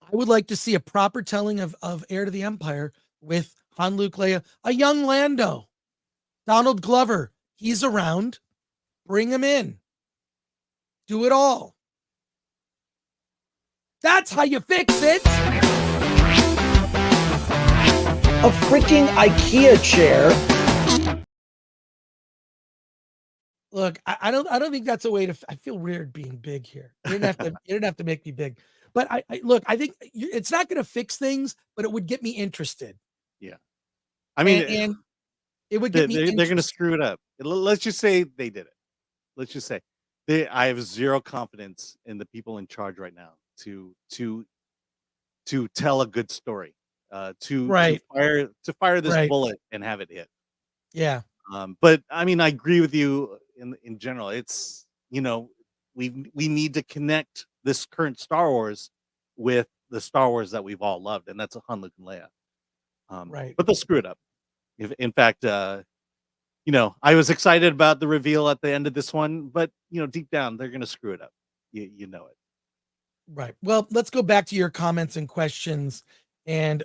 I would like to see a proper telling of Heir to the Empire with Han, Luke, Leia, a young Lando, Donald Glover. He's around. Bring him in. Do it all. That's how you fix it. A freaking IKEA chair. Look, I don't think that's a way to. I feel weird being big here. You didn't have to make me big. But I think it's not going to fix things, but it would get me interested. Yeah, I mean, and it would get me. They're going to screw it up. Let's just say they did it. Let's just say I have zero confidence in the people in charge right now to tell a good story. To fire this bullet and have it hit. Yeah. But I mean, I agree with you in general. It's, we need to connect this current Star Wars with the Star Wars that we've all loved, and that's a Han, Luke, and Leia. Right. But they'll screw it up. In fact, I was excited about the reveal at the end of this one, but deep down they're going to screw it up. You know it. Right. Well, let's go back to your comments and questions, and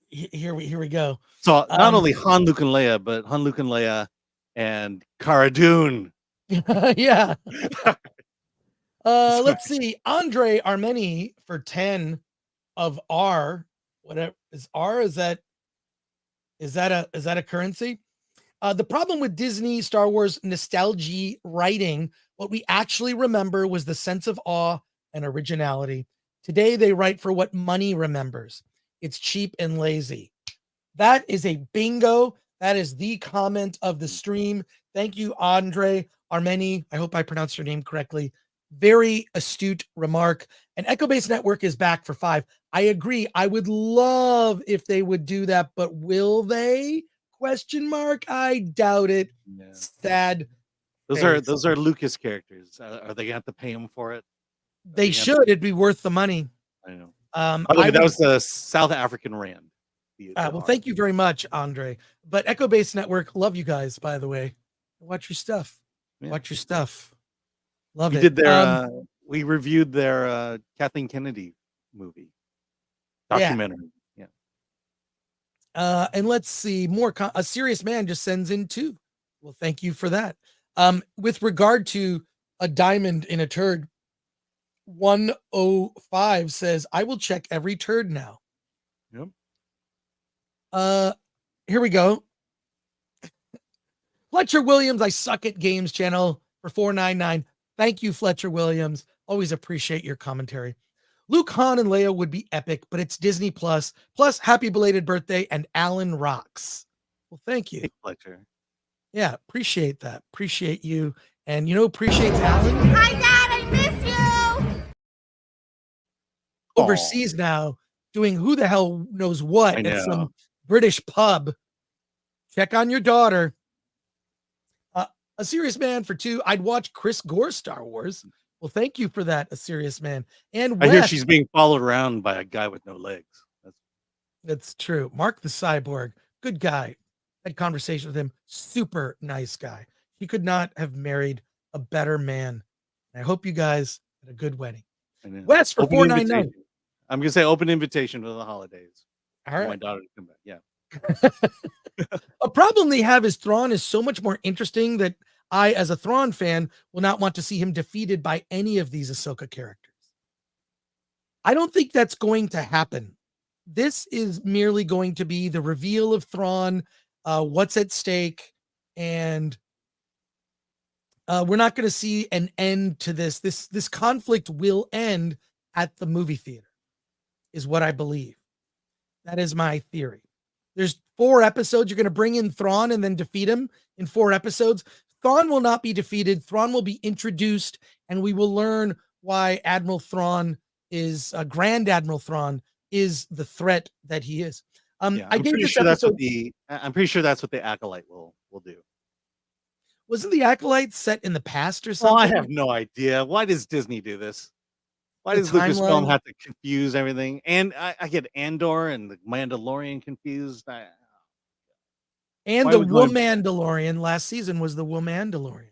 here we go. So not only Han, Luke, and Leia, but Han, Luke, and Leia, and Cara Dune. Yeah. Let's see. Andre Armeni for 10 of R. Whatever is R? Is that a currency? The problem with Disney Star Wars nostalgia writing, what we actually remember was the sense of awe and originality. Today they write for what money remembers. It's cheap and lazy. That is a bingo. That is the comment of the stream. Thank you, Andre Armeni. I hope I pronounced your name correctly. Very astute remark. And Echo Base Network is back for 5. I agree. I would love if they would do that, but will they? Question mark. I doubt it. Yeah. Sad. Those are Lucas characters. Are they gonna have to pay him for it? They should. It'd be worth the money. I know. That was the South African Rand. Well, thank you very much, Andre. But Echo Base Network, love you guys, by the way. Watch your stuff. Yeah. Watch your stuff. Love We it. did their we reviewed their Kathleen Kennedy movie documentary. Yeah. And let's see more. A serious man just sends in 2. Well, thank you for that. With regard to a diamond in a turd, 105 says, I will check every turd now. Yep. Here we go. Fletcher Williams, I suck at games channel for 499. Thank you, Fletcher Williams. Always appreciate your commentary. Luke, Han, and Leia would be epic, but it's Disney Plus. Plus, happy belated birthday, and Alan rocks. Well, thank you. Hey, Fletcher. Yeah, appreciate that. Appreciate you. And appreciates Alan. Hi, Dad, I miss you. Overseas now, doing who the hell knows what at some British pub. Check on your daughter. A serious man for 2. I'd watch Chris Gore Star Wars. Well, thank you for that, a serious man. And I hear Wes, she's being followed around by a guy with no legs. that's true. Mark the Cyborg, good guy. Had conversation with him. Super nice guy. He could not have married a better man. I hope you guys had a good wedding. Wes for 499. I'm gonna say open invitation for the holidays. All right. My daughter to come back. Yeah. A problem they have is Thrawn is so much more interesting that I, as a Thrawn fan, will not want to see him defeated by any of these Ahsoka characters. I don't think that's going to happen. This is merely going to be the reveal of Thrawn, what's at stake, and we're not going to see an end to this. This conflict will end at the movie theater, is what I believe. That is my theory. There's 4 episodes. You're going to bring in Thrawn and then defeat him in 4 episodes. Thrawn will not be defeated. Thrawn will be introduced, and we will learn why Admiral Thrawn is Grand Admiral Thrawn is the threat that he is. I'm pretty sure that's what the Acolyte will do. Wasn't the Acolyte set in the past or something? Well, I have no idea. Why does Disney do this? Why does Lucasfilm have to confuse everything? And I get Andor and the Mandalorian confused. And the Womandalorian last season was the Womandalorian.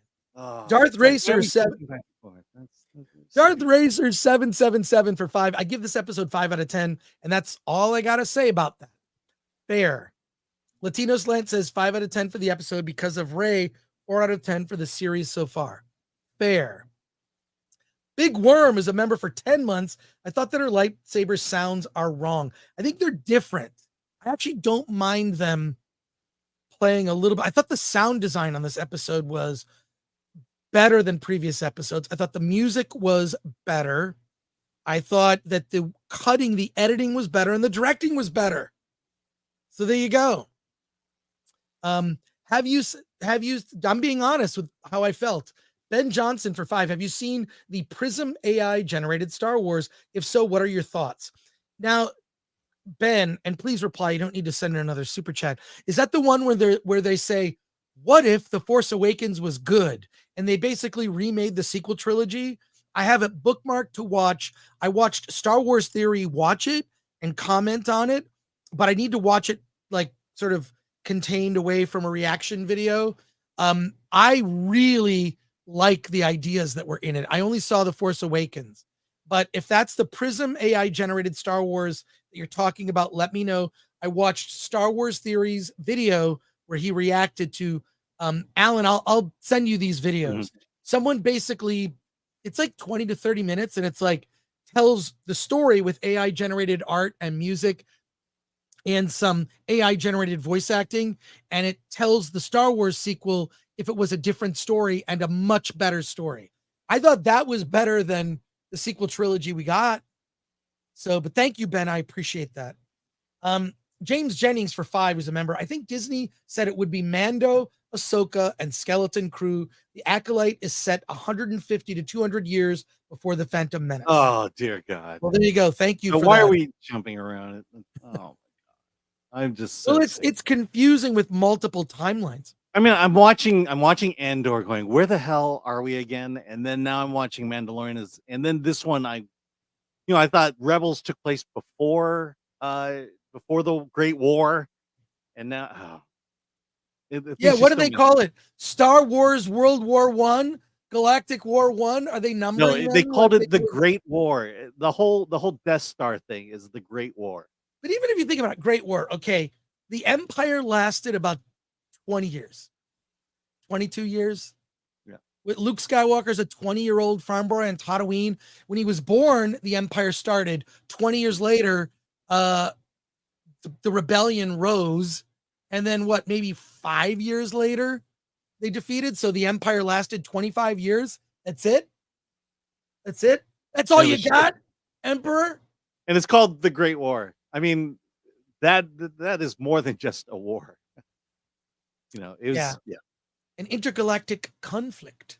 Darth Racer 777 for 5. I give this episode 5 out of 10, and that's all I gotta say about that. Fair. Latino Slant says 5 out of 10 for the episode because of Rey. 4 out of 10 for the series so far. Fair. Big Worm is a member for 10 months. I thought that her lightsaber sounds are wrong. I think they're different. I actually don't mind them playing a little bit. I thought the sound design on this episode was better than previous episodes. I thought the music was better. I thought that the editing was better, and the directing was better. So there you go. I'm being honest with how I felt. Ben Johnson for 5. Have you seen the Prism AI generated Star Wars? If so, what are your thoughts? Now, Ben, and please reply. You don't need to send in another super chat. Is that the one where they say, what if The Force Awakens was good? And they basically remade the sequel trilogy. I have it bookmarked to watch. I watched Star Wars Theory watch it and comment on it, but I need to watch it like sort of contained away from a reaction video. I really like the ideas that were in it. I only saw The Force Awakens, but if that's the Prism AI generated Star Wars that you're talking about, let me know. I watched Star Wars Theory's video where he reacted to Alan. I'll send you these videos. Mm-hmm. Someone basically, it's like 20 to 30 minutes, and it's like tells the story with AI generated art and music and some AI generated voice acting, and it tells the Star Wars sequel if it was a different story and a much better story. I thought that was better than the sequel trilogy we got. So, but thank you, Ben. I appreciate that. James Jennings for 5 is a member. I think Disney said it would be Mando, Ahsoka, and Skeleton Crew. The Acolyte is set 150 to 200 years before the Phantom Menace. Oh dear God. Well, there you go. Thank you. So for why that. are we jumping around? Oh my God. I'm just so Well, sick. it's confusing with multiple timelines. I mean, I'm watching Andor going, where the hell are we again? And then now I'm watching Mandalorian and then this one I thought Rebels took place before the Great War. And now Yeah, what do they call it? Star Wars World War One? Galactic War One? Are they numbering? No, they called like it the do? Great War. The whole Death Star thing is the Great War. But even if you think about it, Great War, okay, the Empire lasted about 20 years, 22 years. Yeah. With Luke Skywalker's a 20-year-old farm boy on Tatooine. When he was born, the Empire started. 20 years later, the rebellion rose. And then what, maybe 5 years later, they defeated. So the Empire lasted 25 years. That's it. That's it. That's all you got, Emperor. And it's called the Great War. I mean, that is more than just a war. It was An intergalactic conflict.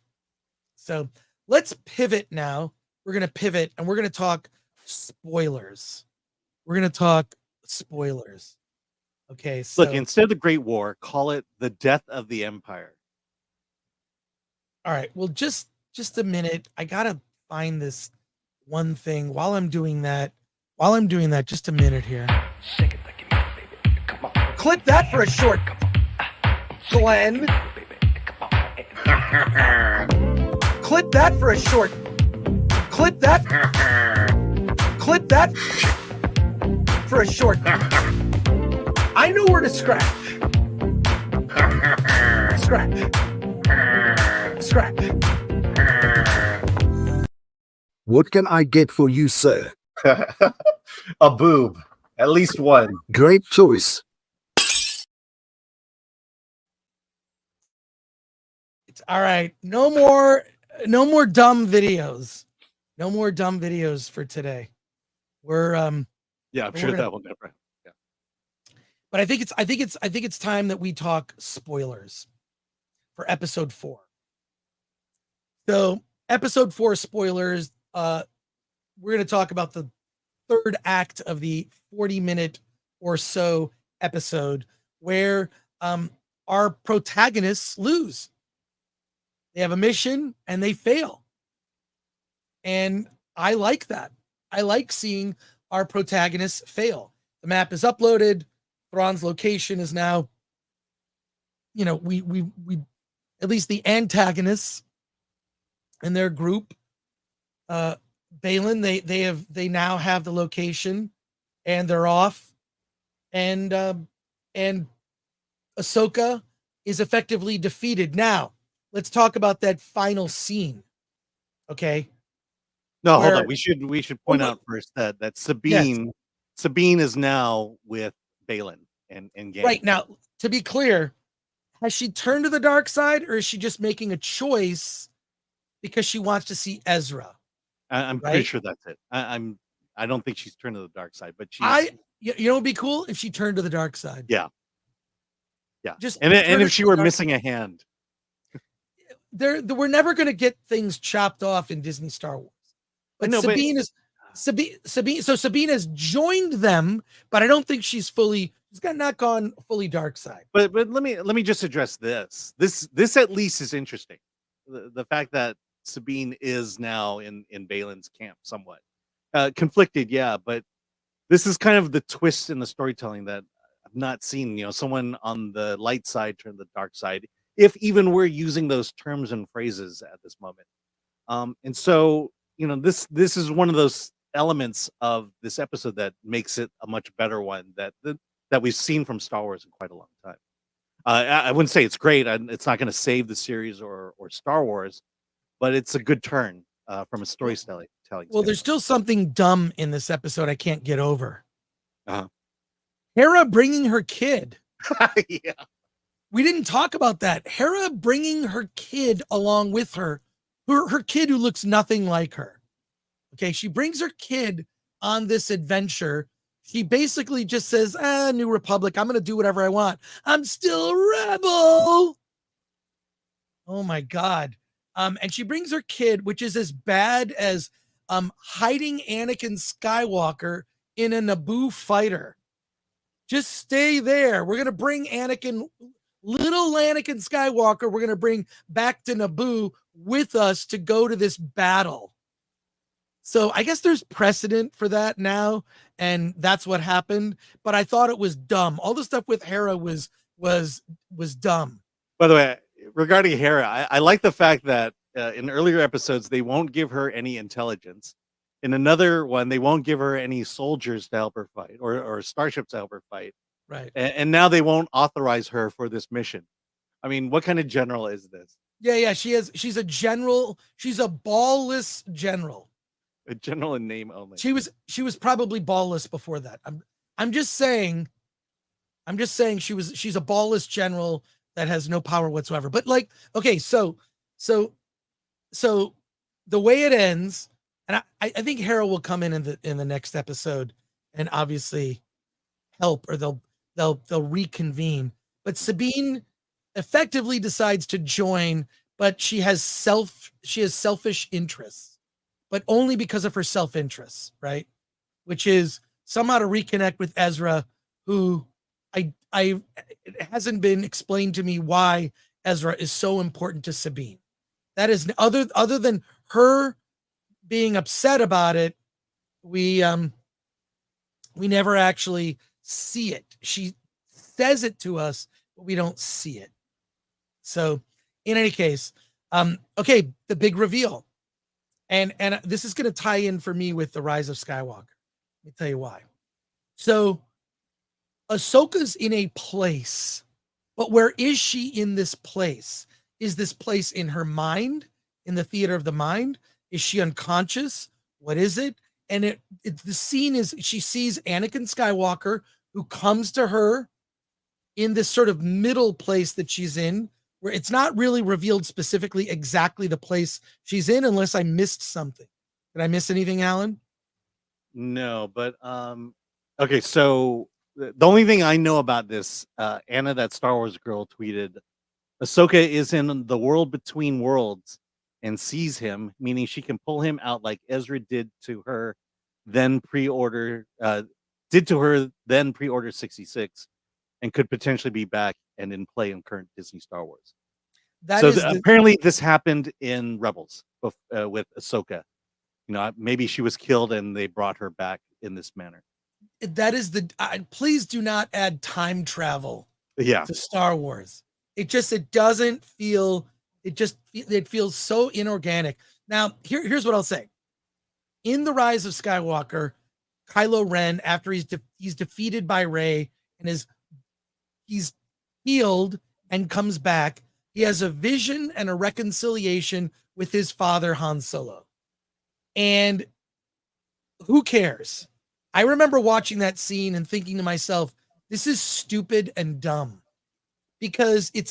So let's pivot now. We're going to pivot and we're going to talk spoilers. Okay. So Look, instead of the Great War, call it the death of the Empire. all right. Well, just a minute. I got to find this one thing while I'm doing that. Just a minute here. Shake it like you mean it, baby. Come on. Clip that for a short. Glenn. Clip that for a short. Clip that for a short. I know where to scratch. Scratch. What can I get for you, sir? A boob, at least one. Great choice. It's all right. No more dumb videos. No more dumb videos for today. We're Yeah, I'm We're sure gonna- that will never. Yeah. but I think it's time that we talk spoilers for episode 4. So episode 4 spoilers. We're going to talk about the third act of the 40-minute or so episode where our protagonists lose. They have a mission and they fail. And I like that. I like seeing our protagonists fail. The map is uploaded. Thrawn's location is now, we at least the antagonists in their group, Balin, they now have the location and they're off. And Ahsoka is effectively defeated. Now, let's talk about that final scene. Okay. No, hold Where- on. We should point Hold out first that Sabine is now with Balin and gang. Right. Now, to be clear, has she turned to the dark side or is she just making a choice because she wants to see Ezra? I'm pretty right? sure that's it. I don't think she's turned to the dark side, but she's You know, it'd be cool if she turned to the dark side. Yeah. Just and turn if to she the were dark- missing a hand. we're never going to get things chopped off in Disney Star Wars. But No, but- Sabine has joined them, but I don't think she's not gone fully dark side. But let me just address this. This at least is interesting. The fact that Sabine is now in Balin's camp somewhat. Conflicted, yeah, but this is kind of the twist in the storytelling that I've not seen, someone on the light side turn to the dark side, if even we're using those terms and phrases at this moment. And so, this is one of those elements of this episode that makes it a much better one that we've seen from Star Wars in quite a long time. I wouldn't say it's great. It's not going to save the series or Star Wars, but it's a good turn from a storytelling. Well, there's still something dumb in this episode I can't get over. Uh-huh. Hera bringing her kid. Yeah. We didn't talk about that. Hera bringing her kid along with her, her kid who looks nothing like her. Okay, she brings her kid on this adventure She basically just says, New Republic, I'm going to do whatever I want. I'm still a rebel. Oh my God. And she brings her kid, which is as bad as hiding Anakin Skywalker in a Naboo fighter. Just stay there. We're going to bring little Anakin Skywalker, we're going to bring back to Naboo with us to go to this battle. So I guess there's precedent for that now, and that's what happened. But I thought it was dumb. All the stuff with Hera was dumb. By the way, regarding Hera, I like the fact that in earlier episodes they won't give her any intelligence. In another one, they won't give her any soldiers to help her fight or starships to help her fight. Right. And now they won't authorize her for this mission. I mean, what kind of general is this? Yeah. She's a general. She's a ballless general. A general in name only. She was probably ballless before that. I'm just saying she's a ballless general that has no power whatsoever. But like, okay, so the way it ends, and I think Hera will come in the next episode and obviously help, or they'll reconvene. But Sabine effectively decides to join, but she has selfish interests, but only because of her self-interest, right? Which is somehow to reconnect with Ezra, who it hasn't been explained to me why Ezra is so important to Sabine. That is other than her being upset about it, we never actually see it. She says it to us, but we don't see it. So in any case, okay, the big reveal. And this is going to tie in for me with the Rise of Skywalker. Let me tell you why. So Ahsoka's in a place, but where is she in this place? Is this place in her mind, in the theater of the mind? Is she unconscious? What is it? And the scene is she sees Anakin Skywalker, who comes to her in this sort of middle place that she's in, where it's not really revealed specifically exactly the place she's in, unless I missed something. Did I miss anything, Alan? No, but okay, so the only thing I know about this, Anna, that Star Wars girl, tweeted, Ahsoka is in the world between worlds and sees him, meaning she can pull him out like Ezra did to her, then pre-order 66, and could potentially be back and in play in current Disney Star Wars. Apparently this happened in Rebels with Ahsoka. You know, maybe she was killed and they brought her back in this manner. That is please do not add time travel to Star Wars. It feels so inorganic. Now, here's what I'll say. In The Rise of Skywalker, Kylo Ren, after he's defeated by Rey and he's healed and comes back, he has a vision and a reconciliation with his father, Han Solo. And who cares? I remember watching that scene and thinking to myself, this is stupid and dumb, because it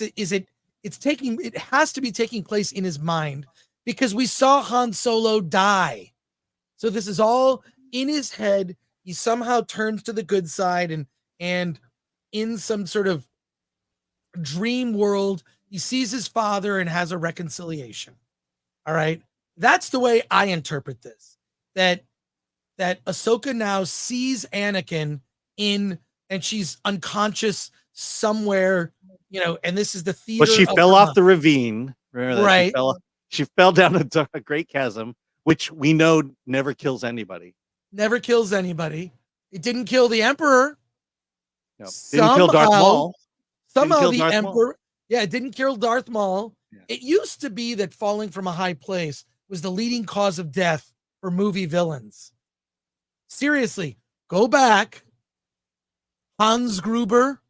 has to be taking place in his mind, because we saw Han Solo die. So this is all in his head. He somehow turns to the good side, and in some sort of dream world, he sees his father and has a reconciliation. All right. That's the way I interpret this. That Ahsoka now sees Anakin and she's unconscious somewhere, and this is the theater. But she fell off the ravine. Remember that? Right. She fell down a great chasm, which we know never kills anybody. Never kills anybody. It didn't kill the Emperor. No, didn't kill Darth Maul. Somehow the Emperor. Yeah, it didn't kill Darth Maul. Yeah. It used to be that falling from a high place was the leading cause of death for movie villains. Seriously, go back. Hans Gruber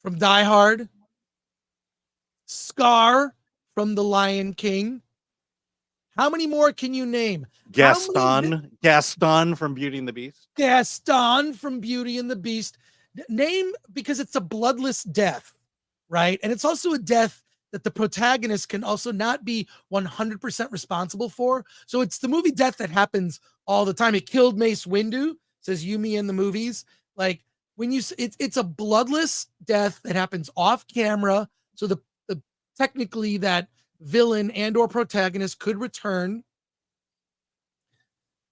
from Die Hard. Scar from The Lion King. How many more can you name? Gaston from Beauty and the Beast. Gaston from Beauty and the Beast. Name, because it's a bloodless death, right? And it's also a death that the protagonist can also not be 100% responsible for. So it's the movie death that happens all the time. It killed Mace Windu. says Yumi in the movies. Like when it's a bloodless death that happens off camera. So the technically that villain and or protagonist could return.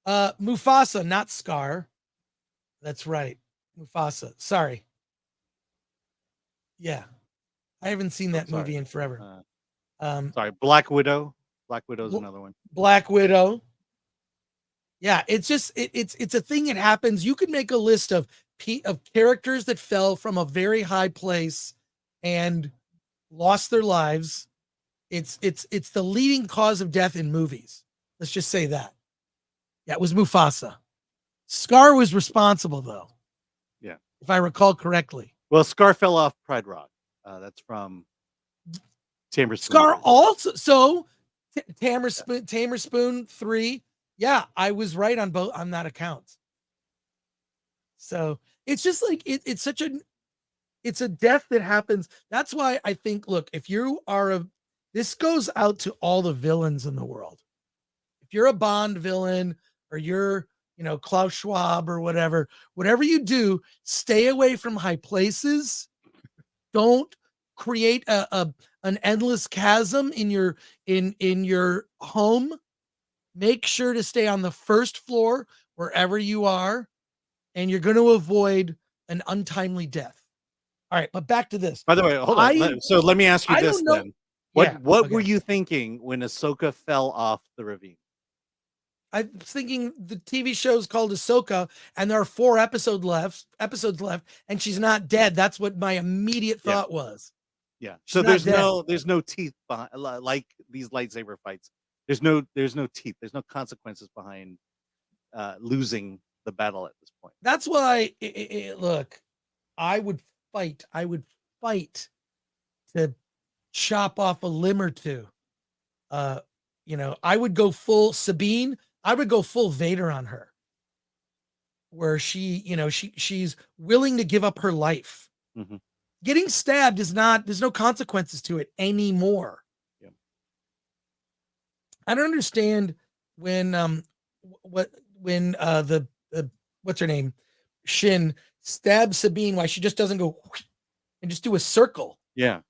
Mufasa, not Scar. That's right. Mufasa. Sorry. Yeah. I haven't seen that movie in forever. Sorry, Black Widow. Black Widow is another one. Black Widow. Yeah, it's just it's a thing that happens. You could make a list of characters that fell from a very high place and lost their lives. It's the leading cause of death in movies. Let's just say that. Yeah, it was Mufasa. Scar was responsible though. Yeah, if I recall correctly. Well, Scar fell off Pride Rock. That's from Tamer Spoon. Scar also. So Tamer Spoon 3. Yeah, I was right on both on that account. So it's just like it's a death that happens. That's why I think, look, if you are this goes out to all the villains in the world. If you're a Bond villain or you're, Klaus Schwab or whatever you do, stay away from high places. Don't create an endless chasm in your home. Make sure to stay on the first floor wherever you are, and you're going to avoid an untimely death. All right, but back to this. By the way, hold on. So let me ask you this then. What were you thinking when Ahsoka fell off the ravine? I was thinking the TV show is called Ahsoka, and there are 4 episodes left, and she's not dead. That's what my immediate thought was. Yeah. So there's no teeth behind, like these lightsaber fights. There's no teeth. There's no consequences behind losing the battle at this point. That's why. Look, I would fight to chop off a limb or two. I would go full Sabine. I would go full Vader on her, where she's willing to give up her life. Mm-hmm. Getting stabbed there's no consequences to it anymore. Yeah. I don't understand when what's her name? Shin stabs Sabine, why she just doesn't go and just do a circle. Yeah.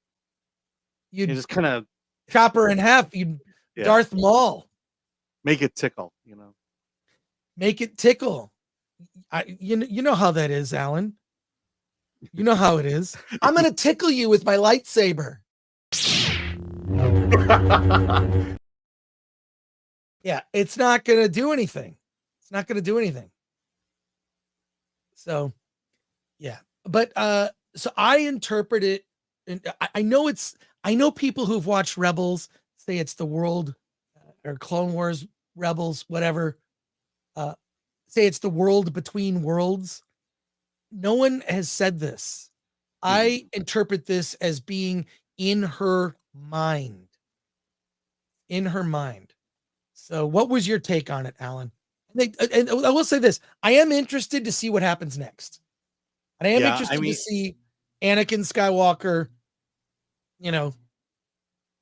You just kind of chop her in half. Darth Maul. Make it tickle, Make it tickle. You know how that is, Alan. You know how it is. I'm gonna tickle you with my lightsaber. Yeah, it's not gonna do anything. So, yeah, but so I interpret it, and I know people who've watched Rebels say it's the world or Clone Wars, Rebels, whatever. Say it's the world between worlds. No one has said this. I interpret this as being in her mind. In her mind. So what was your take on it, Alan? And I will say this. I am interested to see what happens next. And I am interested to see Anakin Skywalker,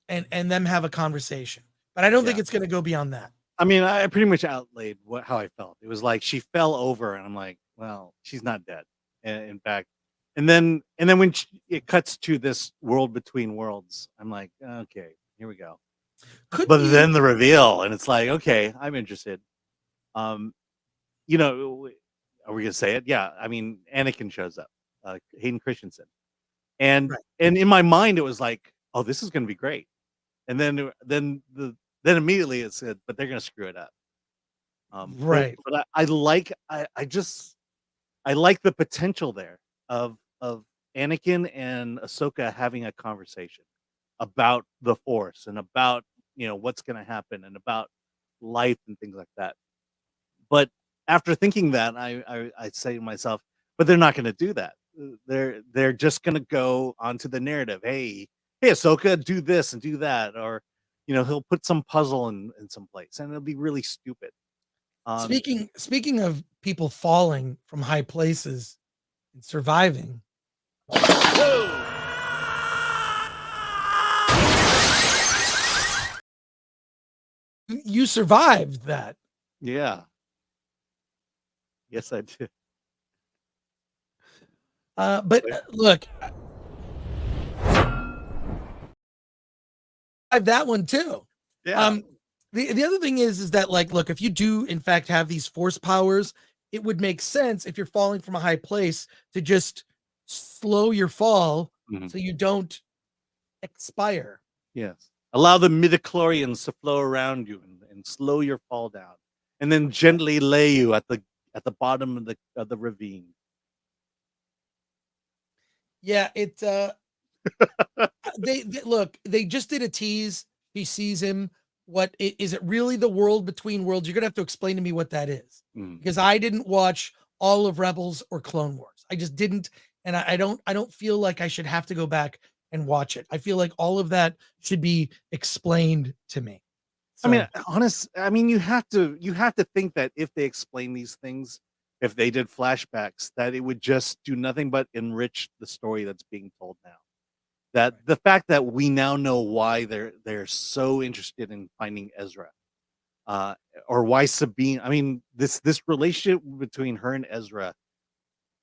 and them have a conversation. But I don't think it's going to go beyond that. I mean, I pretty much outlaid how I felt. It was like she fell over, and I'm like, well, she's not dead. In fact, and then when it cuts to this world between worlds, I'm like, okay, here we go. Then the reveal, and it's like, okay, I'm interested. Are we gonna say it? Yeah, I mean, Anakin shows up, Hayden Christensen, and in my mind, it was like, oh, this is gonna be great, and then immediately it said, but they're gonna screw it up. But I like the potential there of Anakin and Ahsoka having a conversation about the Force and about what's going to happen and about life and things like that. But after thinking that, I say to myself, but they're not going to do that. They're just going to go onto the narrative. Hey, Ahsoka, do this and do that, or he'll put some puzzle in some place, and it'll be really stupid. Speaking of people falling from high places and surviving. You survived that. Yeah. Yes, I do. Look, I have that one too. Yeah. The other thing is that, like, look, if you do in fact have these force powers, it would make sense if you're falling from a high place to just slow your fall Mhm. so you don't expire. Yes. Allow the midichlorians to flow around you and slow your fall down, and then gently lay you at the bottom of the ravine. Yeah, they look, they just did a tease. He sees him. Is it really the world between worlds? You're gonna have to explain to me what that is, Mm. because I didn't watch all of Rebels or Clone Wars. I just didn't, and I don't feel like I should have to go back and watch it. I feel like all of that should be explained to me. I mean, you have to think that if they explain these things, if they did flashbacks, that it would just do nothing but enrich the story that's being told now. That the fact that we now know why they're so interested in finding Ezra, or why Sabine. I mean, this relationship between her and Ezra,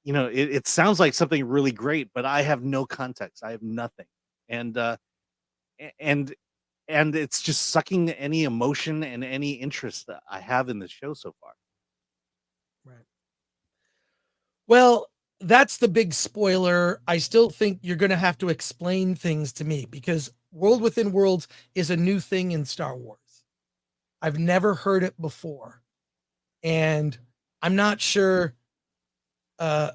it sounds like something really great, but I have no context. I have nothing, and and and it's just sucking any emotion and any interest that I have in the show so far. Right. Well, that's the big spoiler. I still think you're going to have to explain things to me, because World Within Worlds is a new thing in Star Wars. I've never heard it before. And I'm not sure how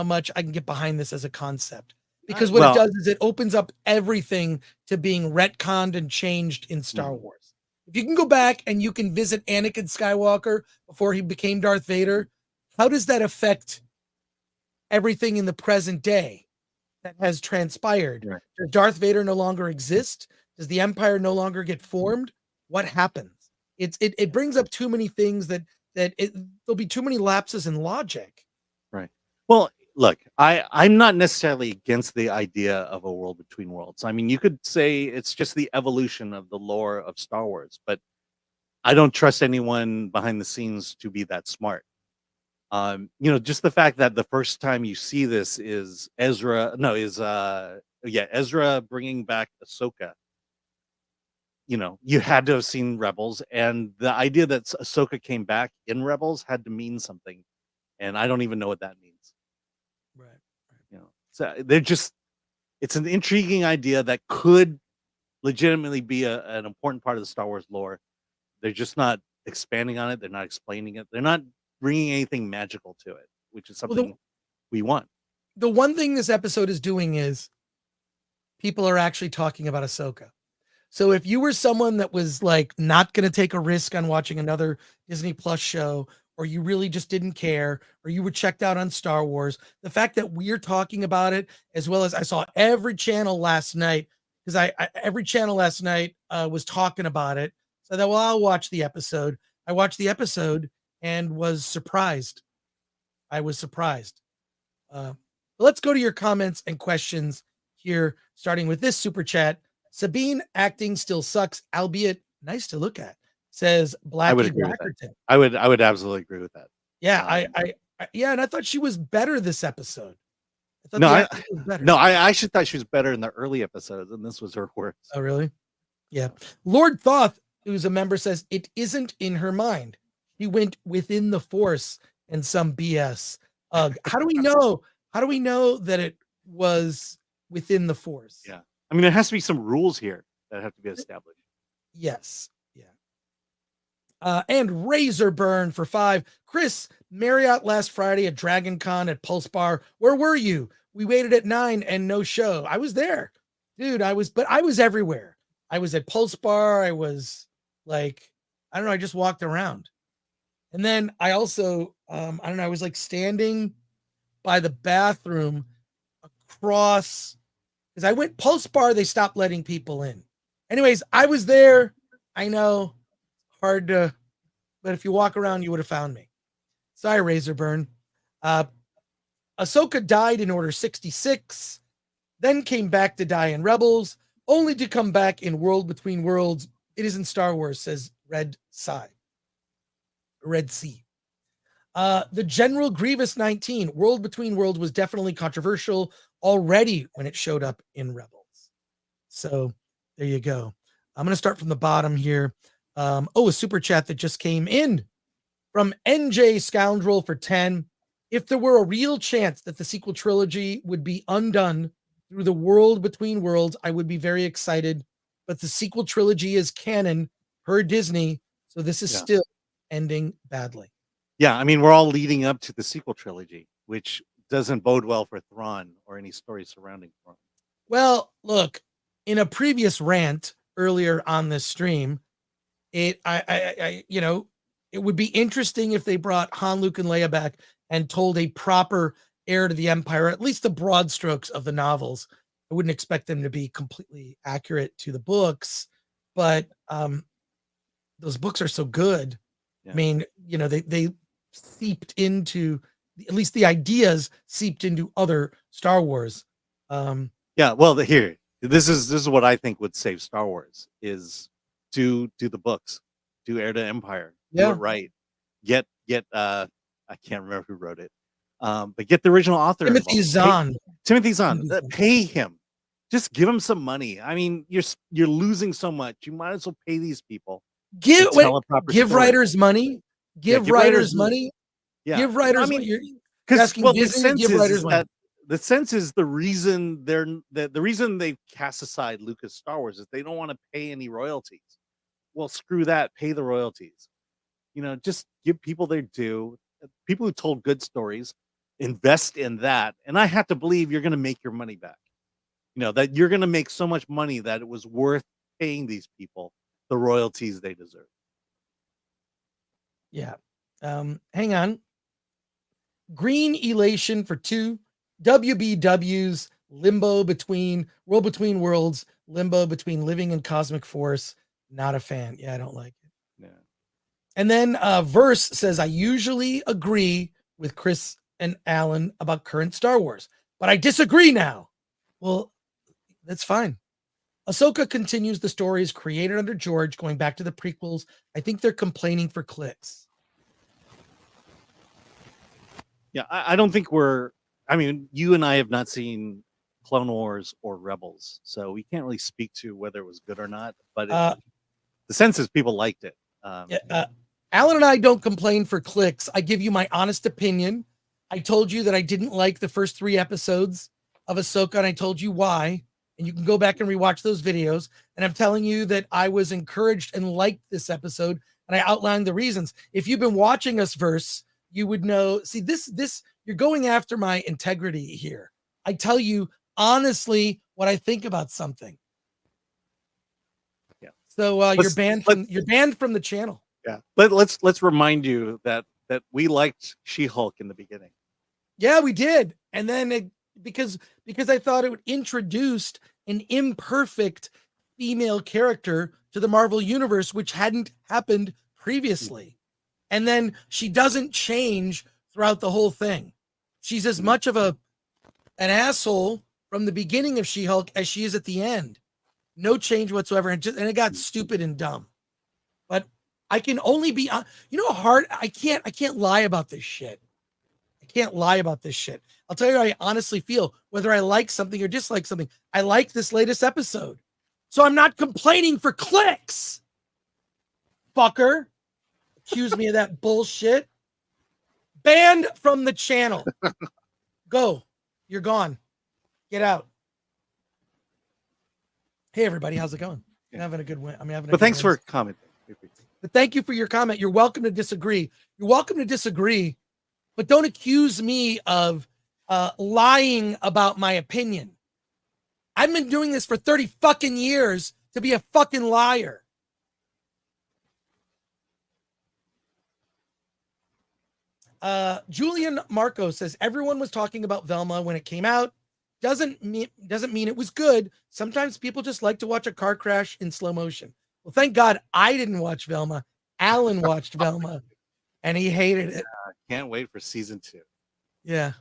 much I can get behind this as a concept. Because what it does is it opens up everything to being retconned and changed in Star Wars. If you can go back and you can visit Anakin Skywalker before he became Darth Vader, how does that affect everything in the present day that has transpired? Right. Does Darth Vader no longer exist? Does the Empire no longer get formed? What happens? It brings up too many things that there'll be too many lapses in logic. Right. Well, look, I'm not necessarily against the idea of a world between worlds. I mean, you could say it's just the evolution of the lore of Star Wars, but I don't trust anyone behind the scenes to be that smart. Just the fact that the first time you see this is Ezra bringing back Ahsoka. You had to have seen Rebels, and the idea that Ahsoka came back in Rebels had to mean something, and I don't even know what that means. Right. So it's an intriguing idea that could legitimately be an important part of the Star Wars lore. They're just not expanding on it. They're not explaining it. They're not bringing anything magical to it, which is something we want. The one thing this episode is doing is people are actually talking about Ahsoka. So if you were someone that was like not going to take a risk on watching another Disney Plus show, or you really just didn't care, or you were checked out on Star Wars, the fact that we're talking about it, as well as I saw every channel last night, because every channel last night was talking about it. So that, well, I'll watch the episode. I watched the episode and was surprised. I was surprised. Let's go to your comments and questions here, starting with this super chat. Sabine acting still sucks, albeit nice to look at, says Blackie Blackerton. I would absolutely agree with that. Yeah, and I thought she was better this episode. I actually thought she was better in the early episodes, and this was her worst. Oh, really? Yeah. Lord Thoth, who's a member, says it isn't in her mind. She went within the Force and some BS. How do we know? How do we know that it was within the Force? Yeah. I mean, there has to be some rules here that have to be established. Yes. Yeah. And Razor Burn for 5. Chris, Marriott last Friday at DragonCon at Pulse Bar. Where were you? We waited at 9 and no show. I was there, dude. I was everywhere. I was at Pulse Bar. I was like, I don't know. I just walked around. And then I also, I was like standing by the bathroom across, because I went Pulse Bar, they stopped letting people in. Anyways, I was there. I know, hard to, but if you walk around, you would have found me. Sorry, Razorburn. Ahsoka died in Order 66, then came back to die in Rebels, only to come back in World Between Worlds. It is in Star Wars, says Red Sea. The General Grievous 19, World Between Worlds, was definitely controversial already when it showed up in Rebels. So there you go. I'm going to start from the bottom here. A super chat that just came in from NJ Scoundrel for 10. If there were a real chance that the sequel trilogy would be undone through the World Between Worlds, I would be very excited. But the sequel trilogy is canon per Disney, so this is still ending badly. Yeah, I mean, we're all leading up to the sequel trilogy, which doesn't bode well for Thrawn or any story surrounding Thrawn. Well, look, in a previous rant earlier on this stream, it would be interesting if they brought Han, Luke, and Leia back and told a proper heir to the Empire, at least the broad strokes of the novels. I wouldn't expect them to be completely accurate to the books, but those books are so good. Yeah. I mean, they seeped into, at least the ideas seeped into other Star Wars. Well, this is what I think would save Star Wars is do the books, do Heir to Empire, do it right. Get I can't remember who wrote it, but get the original author. Timothy Zahn. Pay him. Just give him some money. I mean, you're losing so much. You might as well pay these people. Give writers money. Give writers money. Yeah. Give writers money. The sense is the reason the reason they cast aside Lucas Star Wars is they don't want to pay any royalties. Well, screw that. Pay the royalties. Just give people their due. People who told good stories, invest in that, and I have to believe you're going to make your money back. That you're going to make so much money that it was worth paying these people the royalties they deserve. Yeah. Hang on. Green Elation for 2. WBW's World Between Worlds, Limbo Between Living and Cosmic Force. Not a fan. Yeah, I don't like it. Yeah. And then Verse says, I usually agree with Chris and Alan about current Star Wars, but I disagree now. Well, that's fine. Ahsoka continues the stories created under George, going back to the prequels. I think they're complaining for clicks. Yeah, I don't think you and I have not seen Clone Wars or Rebels, so we can't really speak to whether it was good or not, but the sense is people liked it. Alan and I don't complain for clicks. I give you my honest opinion. I told you that I didn't like the first 3 episodes of Ahsoka, and I told you why. And you can go back and rewatch those videos. And I'm telling you that I was encouraged and liked this episode, and I outlined the reasons. If you've been watching us, Verse, you would know. See, this you're going after my integrity here. I tell you honestly what I think about something. Yeah. So you're banned from the channel. Yeah. Let's remind you that we liked She-Hulk in the beginning. Yeah, we did. And then because I thought it would introduce an imperfect female character to the Marvel universe, which hadn't happened previously. And then she doesn't change throughout the whole thing. She's as much of an asshole from the beginning of She-Hulk as she is at the end. No change whatsoever. And it got stupid and dumb. But I can only be, hard. I can't lie about this shit. I can't lie about this shit. I'll tell you how I honestly feel, whether I like something or dislike something. I like this latest episode. So I'm not complaining for clicks. Fucker. Accuse me of that bullshit. Banned from the channel. Go. You're gone. Get out. Hey, everybody. How's it going? I'm having a good win. But thanks for commenting. But thank you for your comment. You're welcome to disagree. But don't accuse me of lying about my opinion. I've been doing this for 30 fucking years to be a fucking liar. Julian Marco says everyone was talking about Velma when it came out. Doesn't mean it was good. Sometimes people just like to watch a car crash in slow motion. Well, thank God I didn't watch Velma. Alan watched Velma, and he hated it. Can't wait for season 2. Yeah.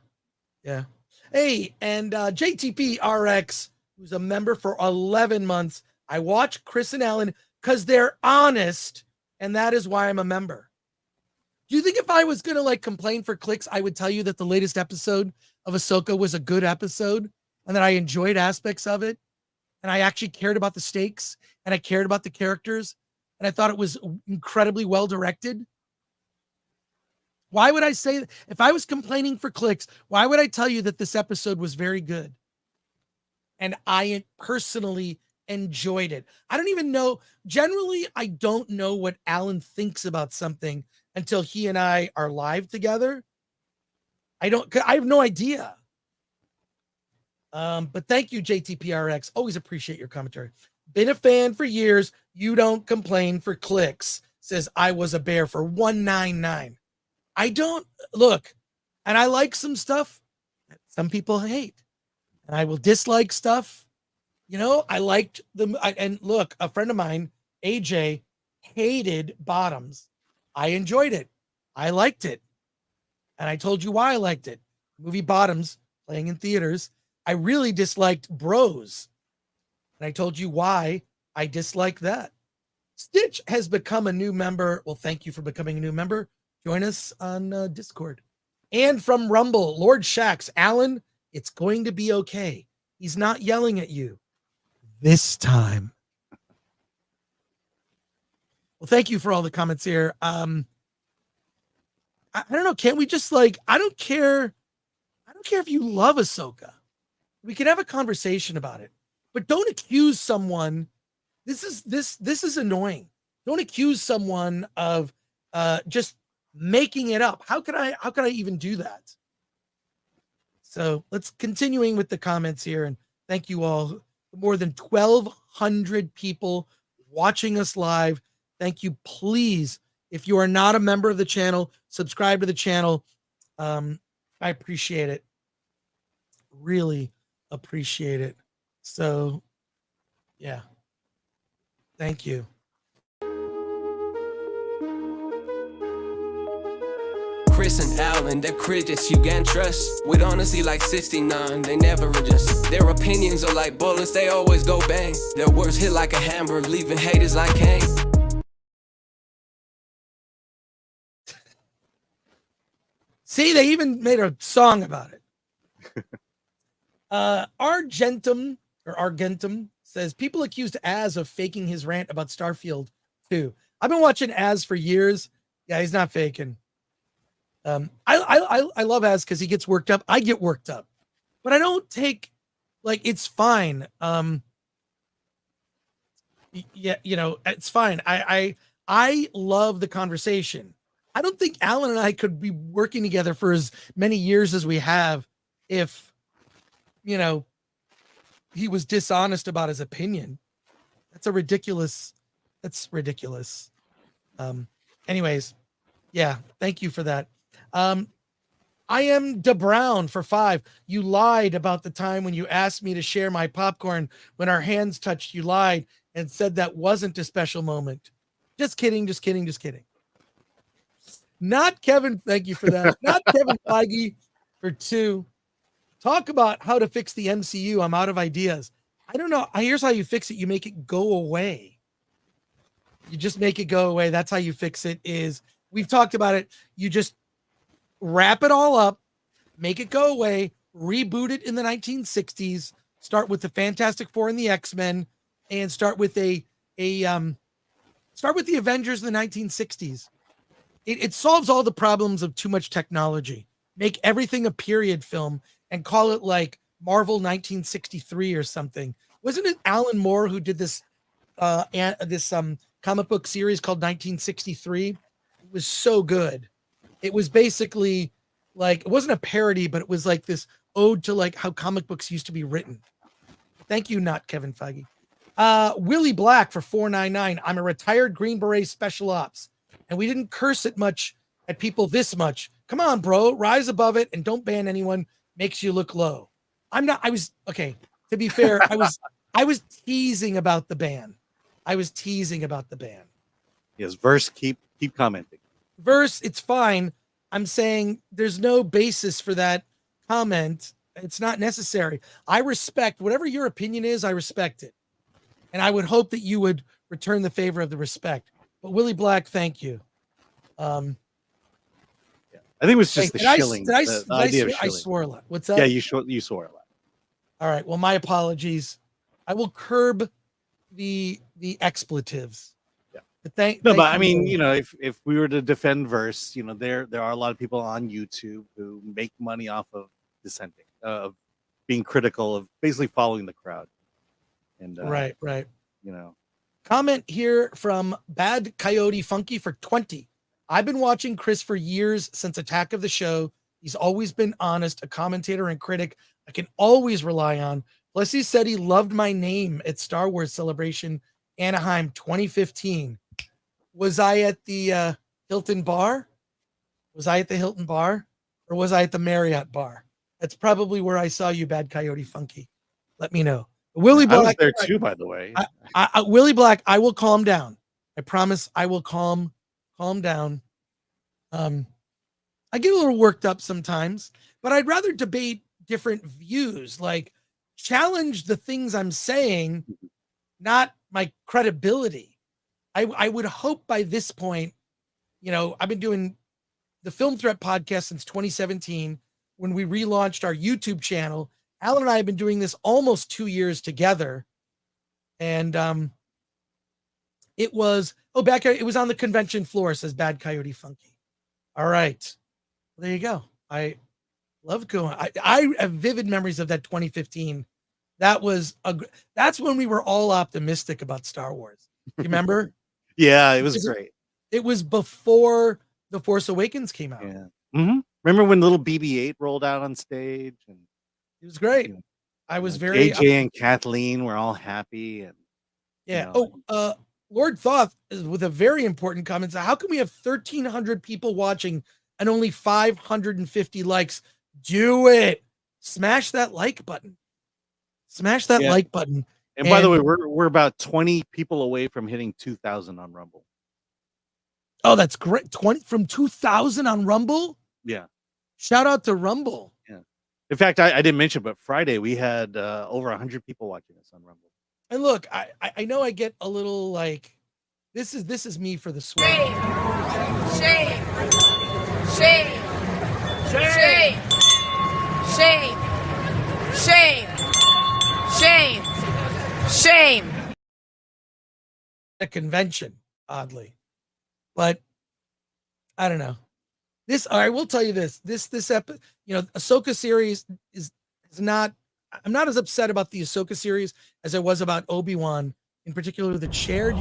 Hey, and JTP RX, who's a member for 11 months. I watch Chris and Alan because they're honest, and that is why I'm a member. Do you think if I was gonna like complain for clicks, I would tell you that the latest episode of Ahsoka was a good episode and that I enjoyed aspects of it and I actually cared about the stakes and I cared about the characters and I thought it was incredibly well directed? Why would I say, if I was complaining for clicks, why would I tell you that this episode was very good? And I personally enjoyed it. I don't even know. Generally, I don't know what Alan thinks about something until he and I are live together. I have no idea. But thank you, JTPRX. Always appreciate your commentary. Been a fan for years. You don't complain for clicks. Says I was a bear for 199. I don't look, and I like some stuff that some people hate, and I will dislike stuff. You know, I liked them. And look, a friend of mine, AJ, hated Bottoms. I enjoyed it. I liked it. And I told you why I liked it. Movie Bottoms, playing in theaters. I really disliked Bros. And I told you why I dislike that. Stitch has become a new member. Well, thank you for becoming a new member. Join us on Discord. And from Rumble, Lord Shax, Alan, it's going to be okay. He's not yelling at you this time. Well, thank you for all the comments here. I don't know. Can't we just I don't care if you love Ahsoka. We can have a conversation about it, but don't accuse someone. This is annoying. Don't accuse someone of just making it up. How could I even do that? So let's continuing with the comments here, and thank you all. More than 1,200 people watching us live. Thank you. Please, if you are not a member of the channel, subscribe to the channel. I appreciate it. Really appreciate it. So yeah, thank you. Chris and Alan, they're critics you can't trust. With honesty like 69, they never adjust. Their opinions are like bullets, they always go bang. Their words hit like a hammer, leaving haters like Kane. See, they even made a song about it. Argentum says people accused Az of faking his rant about Starfield too. I've been watching Az for years. Yeah, he's not faking. I love Az because he gets worked up. I get worked up, but I don't take it's fine. Yeah, you know, it's fine. I love the conversation. I don't think Alan and I could be working together for as many years as we have if, you know, he was dishonest about his opinion. That's ridiculous. Anyways, yeah, thank you for that. I am DeBrown for 5. You lied about the time when you asked me to share my popcorn when our hands touched. You lied and said that wasn't a special moment. Just kidding. Not Kevin. Thank you for that. Not Kevin Feige for 2. Talk about how to fix the MCU. I'm out of ideas. I don't know. Here's how you fix it. You make it go away. You just make it go away. That's how you fix it. We've talked about it. You just wrap it all up, make it go away, reboot it in the 1960s, start with the Fantastic Four and the X-Men, and start with the Avengers in the 1960s. It solves all the problems of too much technology. Make everything a period film and call it like Marvel 1963 or something. Wasn't it Alan Moore who did this comic book series called 1963? It was so good. It was basically it wasn't a parody, but it was like this ode to how comic books used to be written. Thank you, not Kevin Feige. Willie Black for 499. I'm a retired Green Beret special ops, and we didn't curse it much at people this much. Come on, bro, rise above it and don't ban anyone. Makes you look low. To be fair, I was teasing about the ban. Yes, Verse, keep commenting. Verse, it's fine. I'm saying there's no basis for that comment. It's not necessary. I respect whatever your opinion is. I respect it. And I would hope that you would return the favor of the respect. But Willie Black, thank you. I think it was just Wait, the shilling. The idea of I shilling. swore a lot. What's that? Yeah, you swore a lot. All right. Well, my apologies. I will curb the expletives. Yeah. But thank I you mean, for- if we were to defend verse, there are a lot of people on YouTube who make money off of dissenting, of being critical, of basically following the crowd. And right. you know, Comment here from Bad Coyote Funky for 20. I've been watching Chris for years since Attack of the Show. He's always been honest, a commentator and critic I can always rely on. Plus, he said he loved my name at Star Wars Celebration Anaheim 2015. Was I at the Hilton Bar? Was I at the Hilton Bar? Or was I at the Marriott Bar? That's probably where I saw you, Bad Coyote Funky. Let me know. Willie Black. I was there too, by the way. Willie Black, I will calm down. I promise I will calm down. I get a little worked up sometimes, but I'd rather debate different views, like challenge the things I'm saying, not my credibility. I would hope by this point, I've been doing the Film Threat podcast since 2017 when we relaunched our YouTube channel. Alan and I have been doing this almost 2 years together. And it was on the convention floor, says Bad Coyote Funky. All right. Well, there you go. I love going. I have vivid memories of that 2015. That's when we were all optimistic about Star Wars. You remember? Yeah, it was great. It was before The Force Awakens came out. Yeah. Mm-hmm. Remember when little BB-8 rolled out on stage? And it was great. I was very AJ and Kathleen were all happy. And yeah. Lord Thoth is with a very important comment. So how can we have 1,300 people watching and only 550 likes? Do it. Smash that like button. Smash that like button. And by the way, we're about 20 people away from hitting 2,000 on Rumble. Oh, that's great. 20 from 2,000 on Rumble. Yeah. Shout out to Rumble. Yeah. In fact, I didn't mention, but Friday we had over 100 people watching us on Rumble. And look, I know I get a little like, this is me for the sweat. Shame. Shame. Shame. Shame. Shame. Shame. Shame. A convention, oddly. But I don't know. I will tell you this Ahsoka series is not, I'm not as upset about the Ahsoka series as I was about Obi-Wan, in particular the shared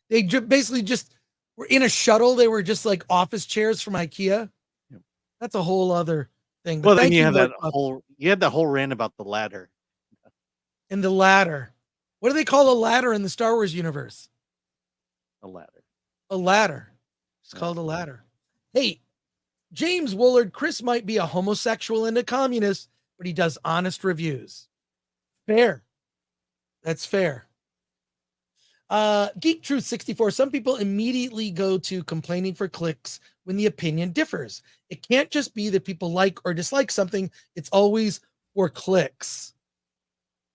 They basically just were in a shuttle. They were just like office chairs from IKEA. Yep. That's a whole other thing. Well, then you had that whole rant about the ladder. And the ladder. What do they call a ladder in the Star Wars universe? A ladder. A ladder. It's called a ladder. Hey, James Woolard, Chris might be a homosexual and a communist, but he does honest reviews. Fair. That's fair. Geek Truth 64. Some people immediately go to complaining for clicks when the opinion differs. It can't just be that people like or dislike something. It's always for clicks.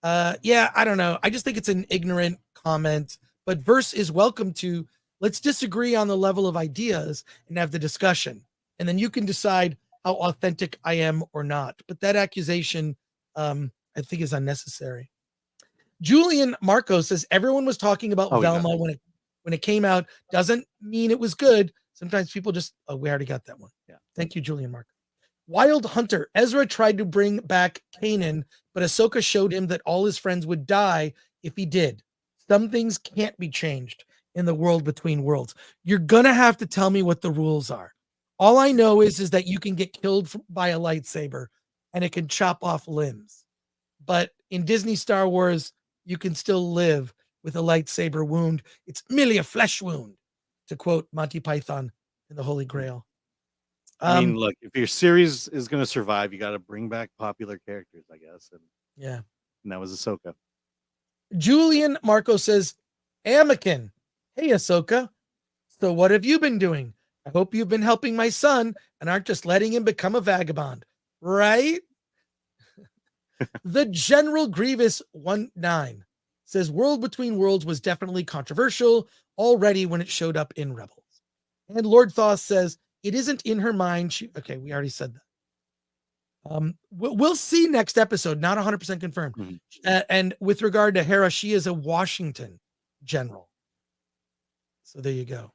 Yeah, I don't know. I just think it's an ignorant comment, but Verse is welcome to, let's disagree on the level of ideas and have the discussion. And then you can decide how authentic I am or not. But that accusation, I think is unnecessary. Julian Marco says everyone was talking about Velma when it came out. Doesn't mean it was good. Sometimes people just, we already got that one. Yeah. Thank you, Julian Marco. Wild Hunter. Ezra tried to bring back Kanan, but Ahsoka showed him that all his friends would die if he did. Some things can't be changed in the world between worlds. You're going to have to tell me what the rules are. All I know is that you can get killed by a lightsaber and it can chop off limbs. But in Disney Star Wars, you can still live with a lightsaber wound. It's merely a flesh wound, to quote Monty Python in the Holy Grail. I mean, look, if your series is going to survive, you got to bring back popular characters, I guess. And that was Ahsoka. Julian Marco says, Anakin, hey, Ahsoka. So what have you been doing? I hope you've been helping my son and aren't just letting him become a vagabond, right? The General Grievous 19 says World Between Worlds was definitely controversial already when it showed up in Rebels. And Lord Thoth says it isn't in her mind. Okay, we already said that. We'll see next episode, not 100% confirmed. Mm-hmm. And with regard to Hera, she is a Washington general. So there you go.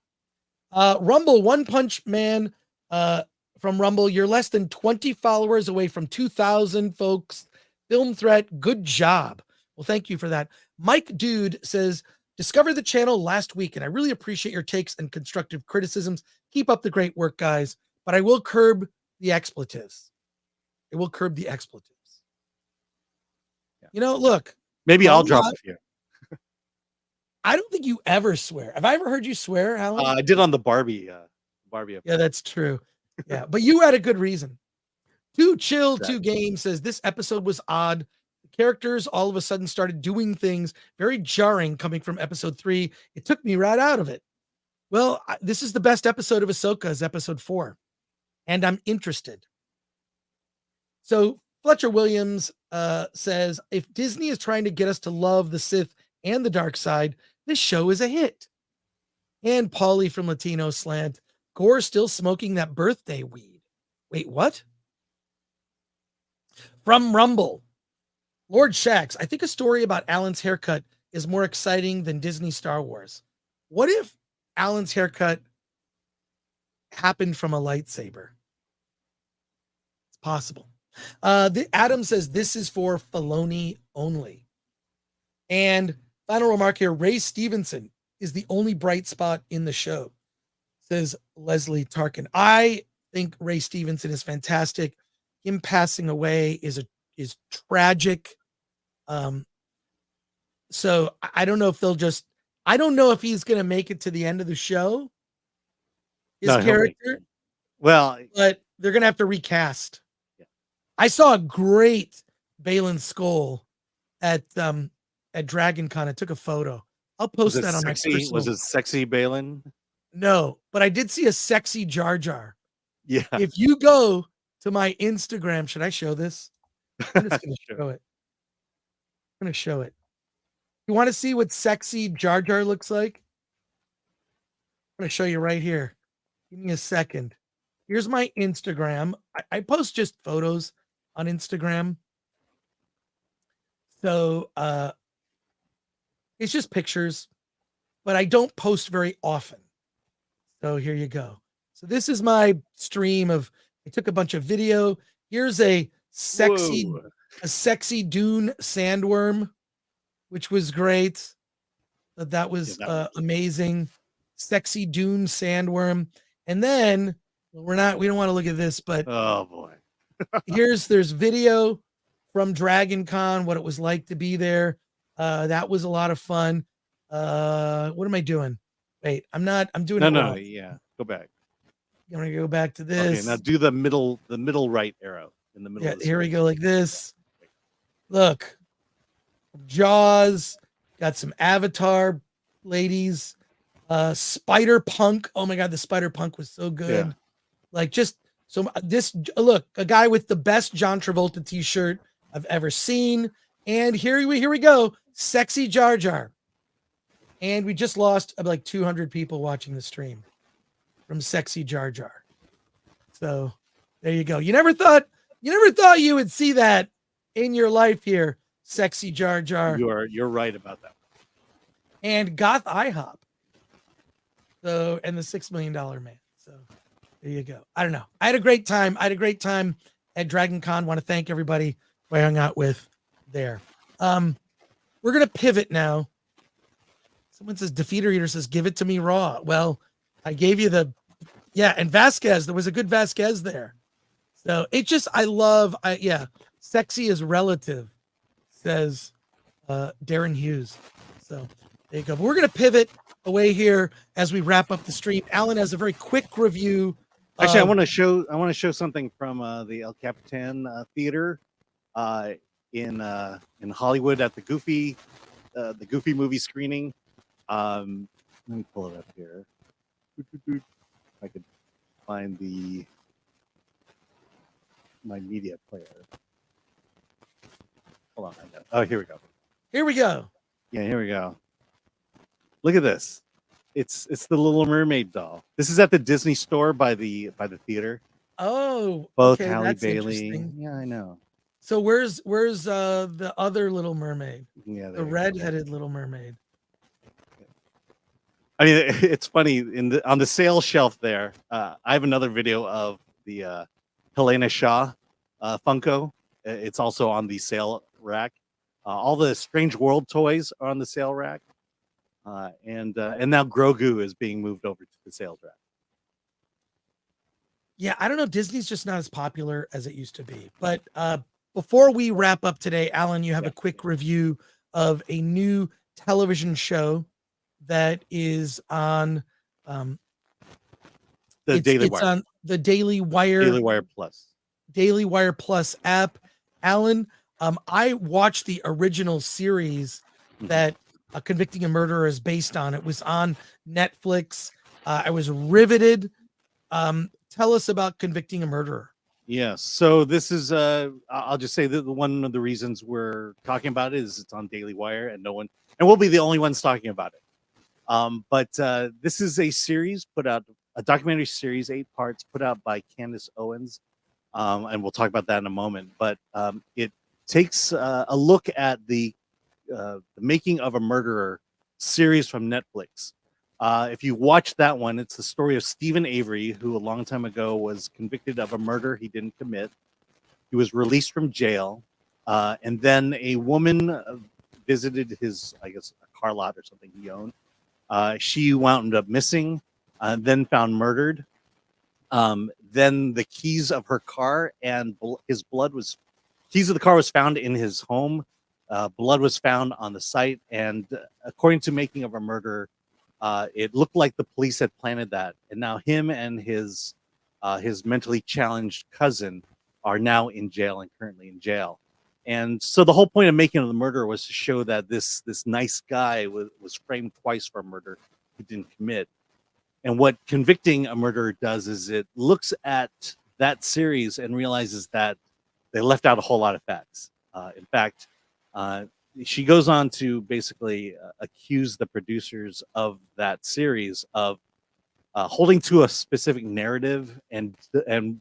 Rumble, One Punch Man from Rumble. You're less than 20 followers away from 2,000 folks. Film Threat, good job. Well, thank you for that. Mike Dude says, discovered the channel last week, and I really appreciate your takes and constructive criticisms. Keep up the great work, guys. But I will curb the expletives. It will curb the expletives. Yeah. Look. Maybe I'll drop a few. I don't think you ever swear. Have I ever heard you swear, Alan? I did on the Barbie. Episode. Yeah, that's true. Yeah, but you had a good reason. Too Chill, Too Game says this episode was odd. The characters all of a sudden started doing things very jarring coming from episode 3. It took me right out of it. Well, this is the best episode of Ahsoka, is episode 4. And I'm interested. So Fletcher Williams says, if Disney is trying to get us to love the Sith and the dark side, this show is a hit. And Paulie from Latino Slant, Gore still smoking that birthday weed. Wait, what? From Rumble, Lord Shax, I think a story about Alan's haircut is more exciting than Disney Star Wars. What if Alan's haircut happened from a lightsaber? It's possible. Adam says this is for Filoni only. And final remark here, Ray Stevenson is the only bright spot in the show, says Leslie Tarkin. I think Ray Stevenson is fantastic. Him passing away is tragic. So I don't know if I don't know if he's going to make it to the end of the show, his character. Well, but they're going to have to recast. Yeah. I saw a great Balin Skoll at DragonCon. I took a photo. I'll post that on my personal. Was it sexy Balin? No, but I did see a sexy Jar Jar. Yeah. If you go to my Instagram, should I show this? I'm just going to show it. I'm going to show it. You want to see what sexy Jar Jar looks like? I'm going to show you right here. Give me a second. Here's my Instagram. I post just photos on Instagram. So it's just pictures, but I don't post very often. So here you go. So this is my stream of, I took a bunch of video. Here's a sexy Dune sandworm, which was great. That was amazing. Sexy Dune sandworm. And then we don't want to look at this, but oh boy. there's video from DragonCon, what it was like to be there. That was a lot of fun. What am I doing? Wait, I'm doing it wrong. Yeah. Go back. I'm gonna go back to this. Okay, now do the middle right arrow in the middle. Yeah, of the here we screen. go, like this. Look, Jaws, got some Avatar ladies, Spider Punk. Oh my God, the Spider Punk was so good. Yeah. Like just so this look, a guy with the best John Travolta t-shirt I've ever seen. And here we go, sexy Jar Jar. And we just lost like 200 people watching the stream from sexy Jar Jar. So there you go. You never thought you would see that in your life here, sexy Jar Jar. You're right about that. And Goth IHOP. So, and the $6 Million Man. So there you go. I don't know. I had a great time at DragonCon. Want to thank everybody who I hung out with there. We're going to pivot now. Someone says, Defeater Eater says, give it to me raw. Well, I gave you and Vasquez, there was a good Vasquez there. So it just, sexy is relative, says Darren Hughes. So there you go. But we're going to pivot away here as we wrap up the stream. Alan has a very quick review. Actually, I want to show something from the El Capitan Theater in Hollywood at the Goofy movie screening. Let me pull it up here. If I could find my media player. Hold on, I know. Oh, here we go. Here we go. Yeah, here we go. Look at this. It's the Little Mermaid doll. This is at the Disney store by the theater. Oh, Both okay, Halle that's Bailey. interesting. Yeah, I know. So where's the other Little Mermaid? Yeah, The there you go. red-headed Little Mermaid. I mean, it's funny on the sale shelf there. I have another video of the Helena Shaw Funko. It's also on the sale rack. All the Strange World toys are on the sale rack, and now Grogu is being moved over to the sales rack. Yeah, I don't know. Disney's just not as popular as it used to be. But before we wrap up today, Alan, you have a quick review of a new television show that is on The Daily it's Wire. on the Daily Wire Daily Wire Plus. app. Alan, I watched the original series that Convicting a Murderer is based on. It was on Netflix. I was riveted. Tell us about Convicting a Murderer. Yes. So this is I'll just say that one of the reasons we're talking about it is it's on Daily Wire and we'll be the only ones talking about it. But this is a series a documentary series, 8 parts put out by Candace Owens. And we'll talk about that in a moment. But it takes a look at the Making of a Murderer series from Netflix. If you watch that one, it's the story of Stephen Avery, who a long time ago was convicted of a murder he didn't commit. He was released from jail. And then a woman visited his, I guess, a car lot or something he owned. She wound up missing, then found murdered. Then the keys of her car and keys of the car was found in his home. Blood was found on the site. And according to Making of a Murderer, it looked like the police had planted that. And now him and his mentally challenged cousin are now in jail and currently in jail. And so the whole point of Making of the Murderer was to show that this nice guy was framed twice for a murder he didn't commit. And what Convicting a Murderer does is it looks at that series and realizes that they left out a whole lot of facts. In fact, she goes on to basically accuse the producers of that series of holding to a specific narrative and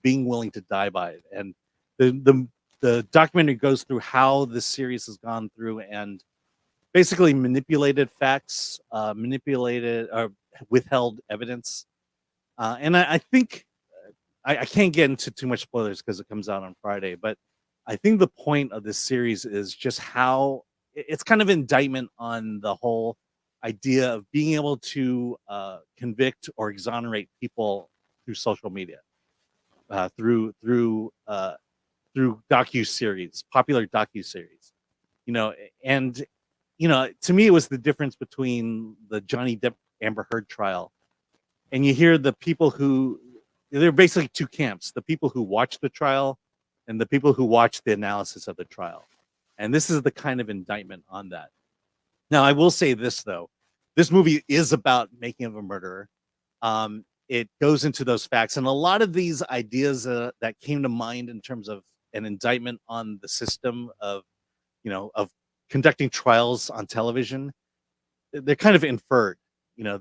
being willing to die by it. And the documentary goes through how this series has gone through and basically manipulated facts, withheld evidence. And I think I can't get into too much spoilers because it comes out on Friday, but I think the point of this series is just how it's kind of indictment on the whole idea of being able to convict or exonerate people through social media, through docuseries, popular docuseries, and to me it was the difference between the Johnny Depp Amber Heard trial, and you hear the people who they're basically two camps: the people who watch the trial and the people who watch the analysis of the trial. And this is the kind of indictment on that. Now, I will say this, though. This movie is about Making of a Murderer. It goes into those facts. And a lot of these ideas that came to mind in terms of an indictment on the system of conducting trials on television, they're kind of inferred.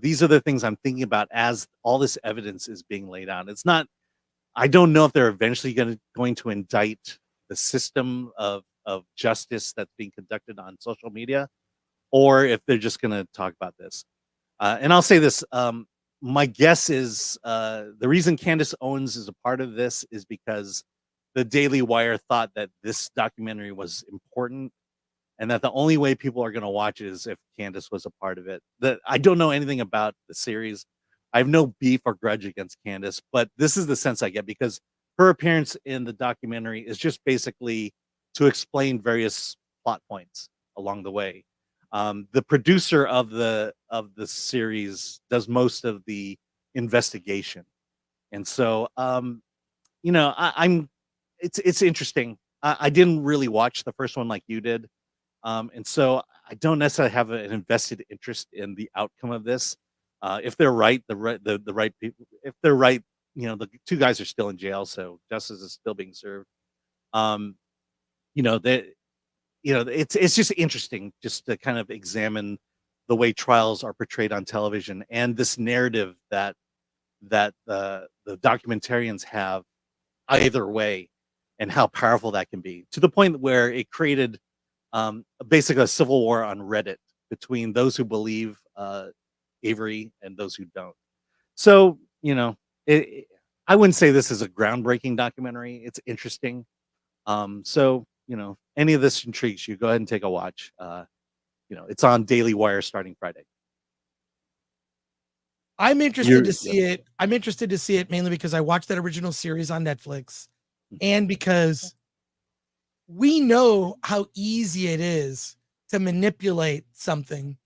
These are the things I'm thinking about as all this evidence is being laid out. It's not, I don't know if they're eventually going to indict the system of justice that's being conducted on social media, or if they're just going to talk about this. And I'll say this, my guess is the reason Candace Owens is a part of this is because the Daily Wire thought that this documentary was important and that the only way people are going to watch it is if Candace was a part of it. I don't know anything about the series. I have no beef or grudge against Candace, but this is the sense I get because her appearance in the documentary is just basically to explain various plot points along the way. The producer of the series does most of the investigation, and so it's interesting. I didn't really watch the first one like you did, and so I don't necessarily have an invested interest in the outcome of this. If they're right, the right people. If they're right, the two guys are still in jail, so justice is still being served. it's just interesting just to kind of examine the way trials are portrayed on television and this narrative that the documentarians have either way, and how powerful that can be, to the point where it created basically a civil war on Reddit between those who believe Avery and those who don't. So, I wouldn't say this is a groundbreaking documentary. It's interesting. So, any of this intrigues you, go ahead and take a watch. It's on Daily Wire starting Friday. I'm interested to see it. I'm interested to see it mainly because I watched that original series on Netflix, and because we know how easy it is to manipulate something.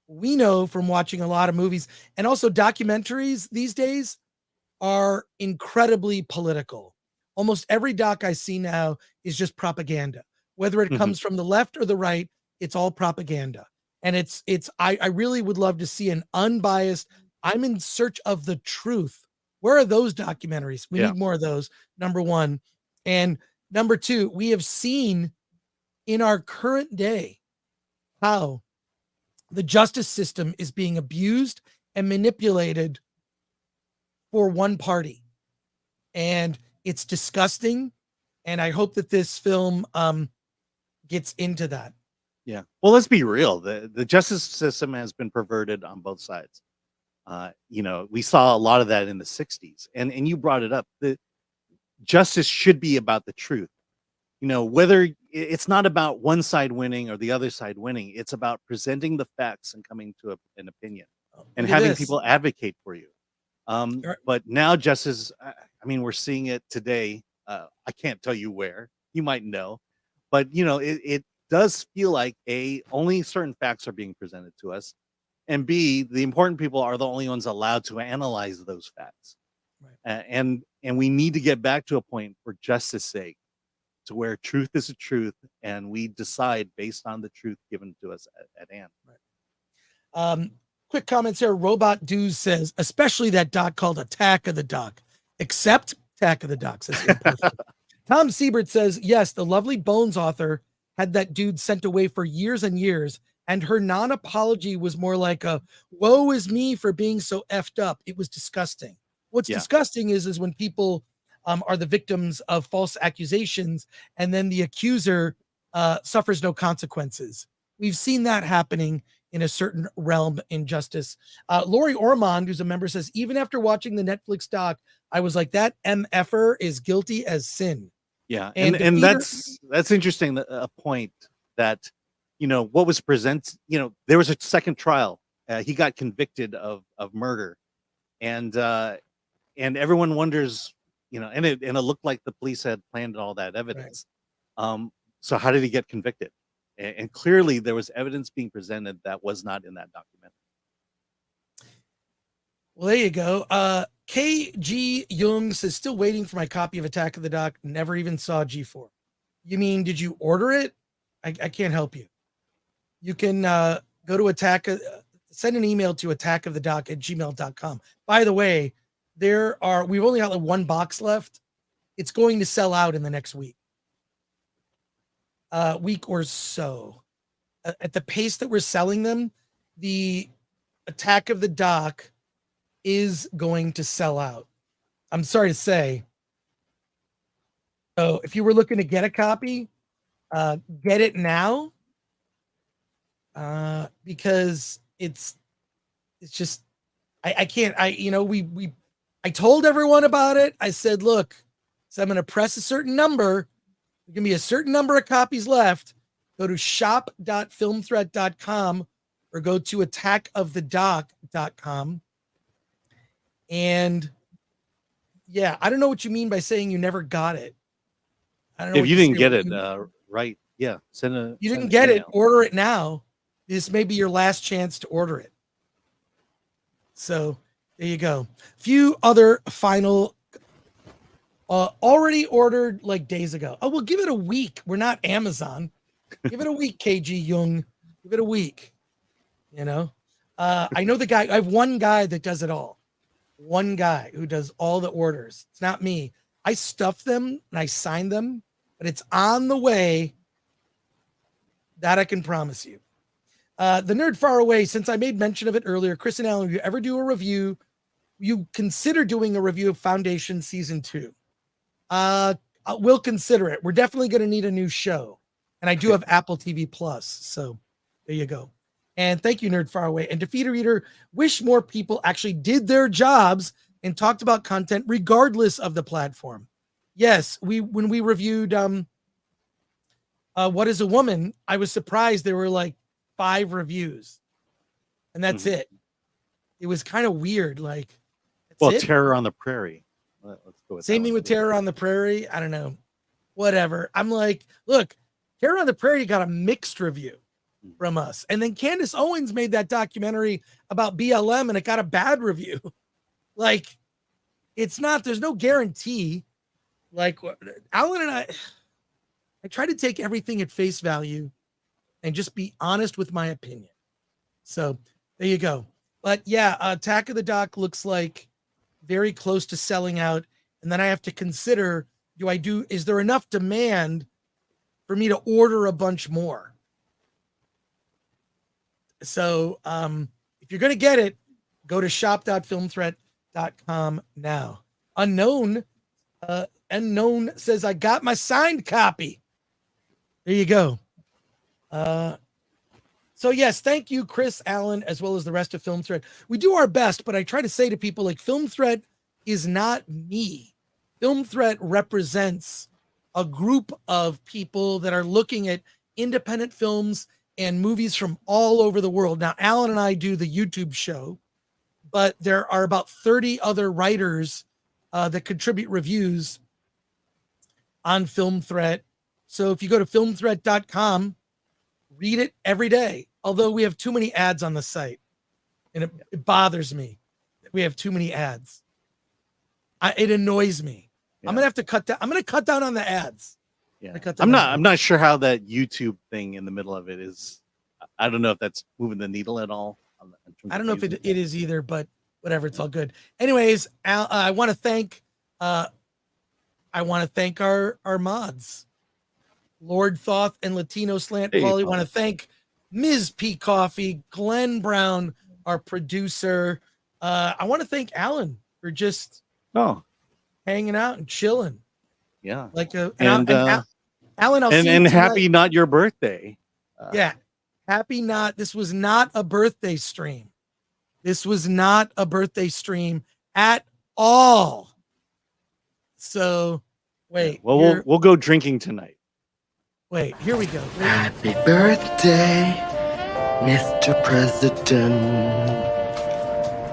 We know from watching a lot of movies, and also documentaries these days are incredibly political. Almost every doc I see now is just propaganda. Whether it comes from the left or the right, it's all propaganda. And I really would love to see an unbiased, I'm in search of the truth. Where are those documentaries? We need more of those, number one. And number two, we have seen in our current day how the justice system is being abused and manipulated for one party. And it's disgusting. And I hope that this film gets into that. Yeah. Well, let's be real. The justice system has been perverted on both sides. We saw a lot of that in the 60s. And you brought it up. The justice should be about the truth. Whether it's not about one side winning or the other side winning, it's about presenting the facts and coming to an opinion and having people advocate for you. But now justice, we're seeing it today. I can't tell you where. You might know, but it does feel like only certain facts are being presented to us, and B, the important people are the only ones allowed to analyze those facts. Right. And we need to get back to a point, for justice sake, to where truth is a truth, and we decide based on the truth given to us at hand. Right. Quick comments here. Robot Dude says, especially that doc called Attack of the Doc. Except Attack of the Doc says imperfect. Tom Siebert says, yes, the Lovely Bones author had that dude sent away for years and years, and her non-apology was more like a woe is me for being so effed up. It was disgusting. What's disgusting is when people are the victims of false accusations, and then the accuser suffers no consequences. We've seen that happening in a certain realm in justice. Lori Ormond, who's a member, says, even after watching the Netflix doc, I was like, that MFer is guilty as sin. Yeah. And that's interesting. A point that, what was presented, there was a second trial. He got convicted of murder, and everyone wonders, and it looked like the police had planned all that evidence. Right. So how did he get convicted? And clearly there was evidence being presented that was not in that document. Well, there you go. KG Jung says, still waiting for my copy of Attack of the Doc. Never even saw G4. You mean, did you order it? I can't help you. You can go to send an email to attackofthedoc@gmail.com. By the way, we've only got like one box left. It's going to sell out in the next week or so. At the pace that we're selling them, the Attack of the Doc is going to sell out. I'm sorry to say. So if you were looking to get a copy, get it now. Because it's just, I can't, I told everyone about it. I said, look, so I'm going to press a certain number. There's going to be a certain number of copies left. Go to shop.filmthreat.com or go to attackofthedoc.com. And yeah, I don't know what you mean by saying you never got it. I don't know if you didn't get it, right. Yeah. You didn't get it. Order it now. This may be your last chance to order it. So there you go. A few other final, already ordered like days ago. Oh, we'll give it a week. We're not Amazon. Give it a week, KG Jung. Give it a week. I know the guy. I have one guy that does it all. One guy who does all the orders. It's not me. I stuff them and I sign them, but it's on the way That I can promise you. The Nerd Far Away, since I made mention of it earlier, Chris and Alan, if you ever do a review, you consider doing a review of Foundation Season 2. We'll consider it. We're definitely going to need a new show. And I do have Apple TV Plus. So there you go. And thank you, Nerd Far Away. And Defeater Eater, wish more people actually did their jobs and talked about content regardless of the platform. Yes, when we reviewed What is a Woman, I was surprised there were like 5 reviews. And that's it. It was kind of weird. Like, Terror on the Prairie. Let's go with same thing with Terror on the Prairie. I don't know. Whatever. I'm like, look, Terror on the Prairie got a mixed review from us. And then Candace Owens made that documentary about BLM and it got a bad review. Like, it's not, there's no guarantee. Like, Alan and I try to take everything at face value and just be honest with my opinion. So there you go. But yeah, Attack of the Doc looks like very close to selling out. And then I have to consider, is there enough demand for me to order a bunch more? So if you're going to get it, go to shop.filmthreat.com now. Unknown says, I got my signed copy. There you go. So yes, thank you, Chris, Alan, as well as the rest of Film Threat. We do our best, but I try to say to people, like, Film Threat is not me. Film Threat represents a group of people that are looking at independent films and movies from all over the world. Now, Alan and I do the YouTube show, but there are about 30 other writers that contribute reviews on Film Threat. So if you go to filmthreat.com, read it every day. Although we have too many ads on the site, and it bothers me that we have too many ads. It annoys me. Yeah. I'm gonna have to cut down. I'm gonna cut down on the ads. Yeah, I'm not sure how that YouTube thing in the middle of it is. I don't know if that's moving the needle at all. I don't know if it is either, but whatever. It's all good. Anyways, I want to thank our mods, Lord Thoth and Latino Slant. Paulie, want to thank Ms. P Coffee, Glenn Brown, our producer. I want to thank Alan for just hanging out and chilling. Yeah, like Alan, I'll see you and tonight. happy not your birthday. Happy not. This was not a birthday stream. This was not a birthday stream at all. So wait. Well, we'll go drinking tonight. Wait, here we go. Happy birthday, Mr. President.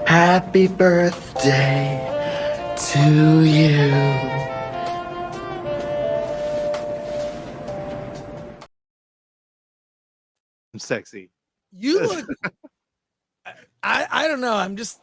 Happy birthday to you. I'm sexy. You look. I don't know. I'm just.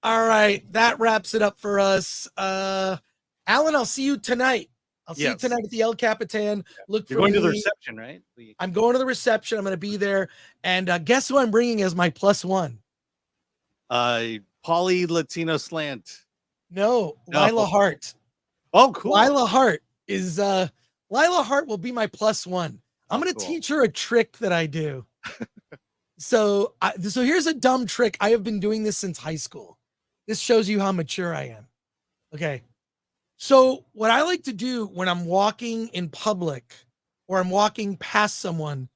All right. That wraps it up for us. Alan, I'll see you tonight. I'll see you tonight at the El Capitan. You're going to the reception, right? I'm going to the reception. I'm going to be there. And guess who I'm bringing as my +1? Poly Latino Slant. No, Lila Hart. Oh, cool. Lila Hart will be my +1. I'm going to teach her a trick that I do. So here's a dumb trick. I have been doing this since high school. This shows you how mature I am. Okay. So what I like to do when I'm walking in public or I'm walking past someone,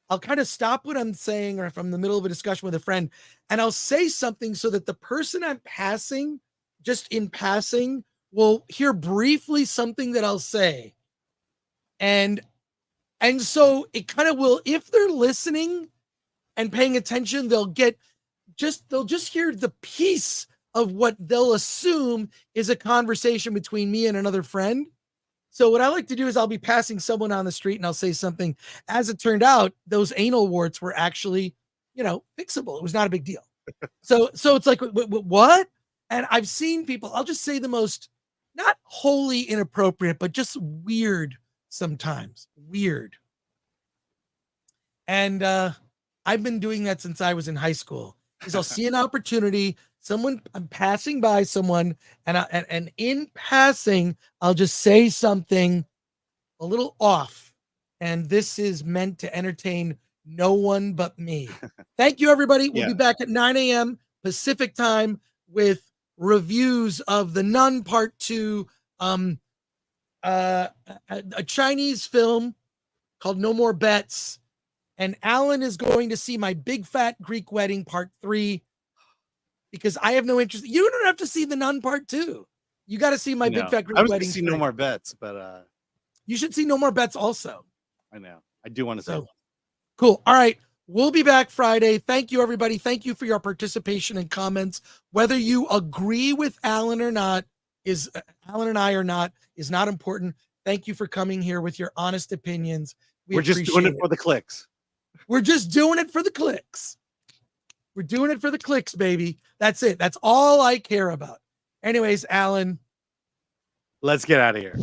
I'll kind of stop what I'm saying, or if I'm in the middle of a discussion with a friend, and I'll say something so that the person I'm passing, just in passing, will hear briefly something that I'll say. And so it kind of will, if they're listening and paying attention, they'll just hear the piece of what they'll assume is a conversation between me and another friend. So what I like to do is I'll be passing someone on the street and I'll say something. As it turned out, those anal warts were actually, fixable. It was not a big deal. So it's like, what? And I've seen people, I'll just say the most not wholly inappropriate, but just weird sometimes. Weird. And I've been doing that since I was in high school. Because I'll see an opportunity, I'm passing by someone, and in passing, I'll just say something a little off. And this is meant to entertain no one but me. Thank you, everybody. We'll be back at 9 a.m. Pacific time with reviews of The Nun Part 2, a Chinese film called No More Bets. And Alan is going to see my Big Fat Greek Wedding Part 3 because I have no interest. You don't have to see The Nun Part 2. You got to see my Big Fat Greek I was Wedding. see No More Bets, but you should see No More Bets also. I know. I do want to see. Cool. All right. We'll be back Friday. Thank you, everybody. Thank you for your participation and comments. Whether you agree with Alan or not Alan and I or not is not important. Thank you for coming here with your honest opinions. We're just doing it for the clicks. We're just doing it for the clicks. We're doing it for the clicks, baby. That's it. That's all I care about. Anyways, Alan, let's get out of here.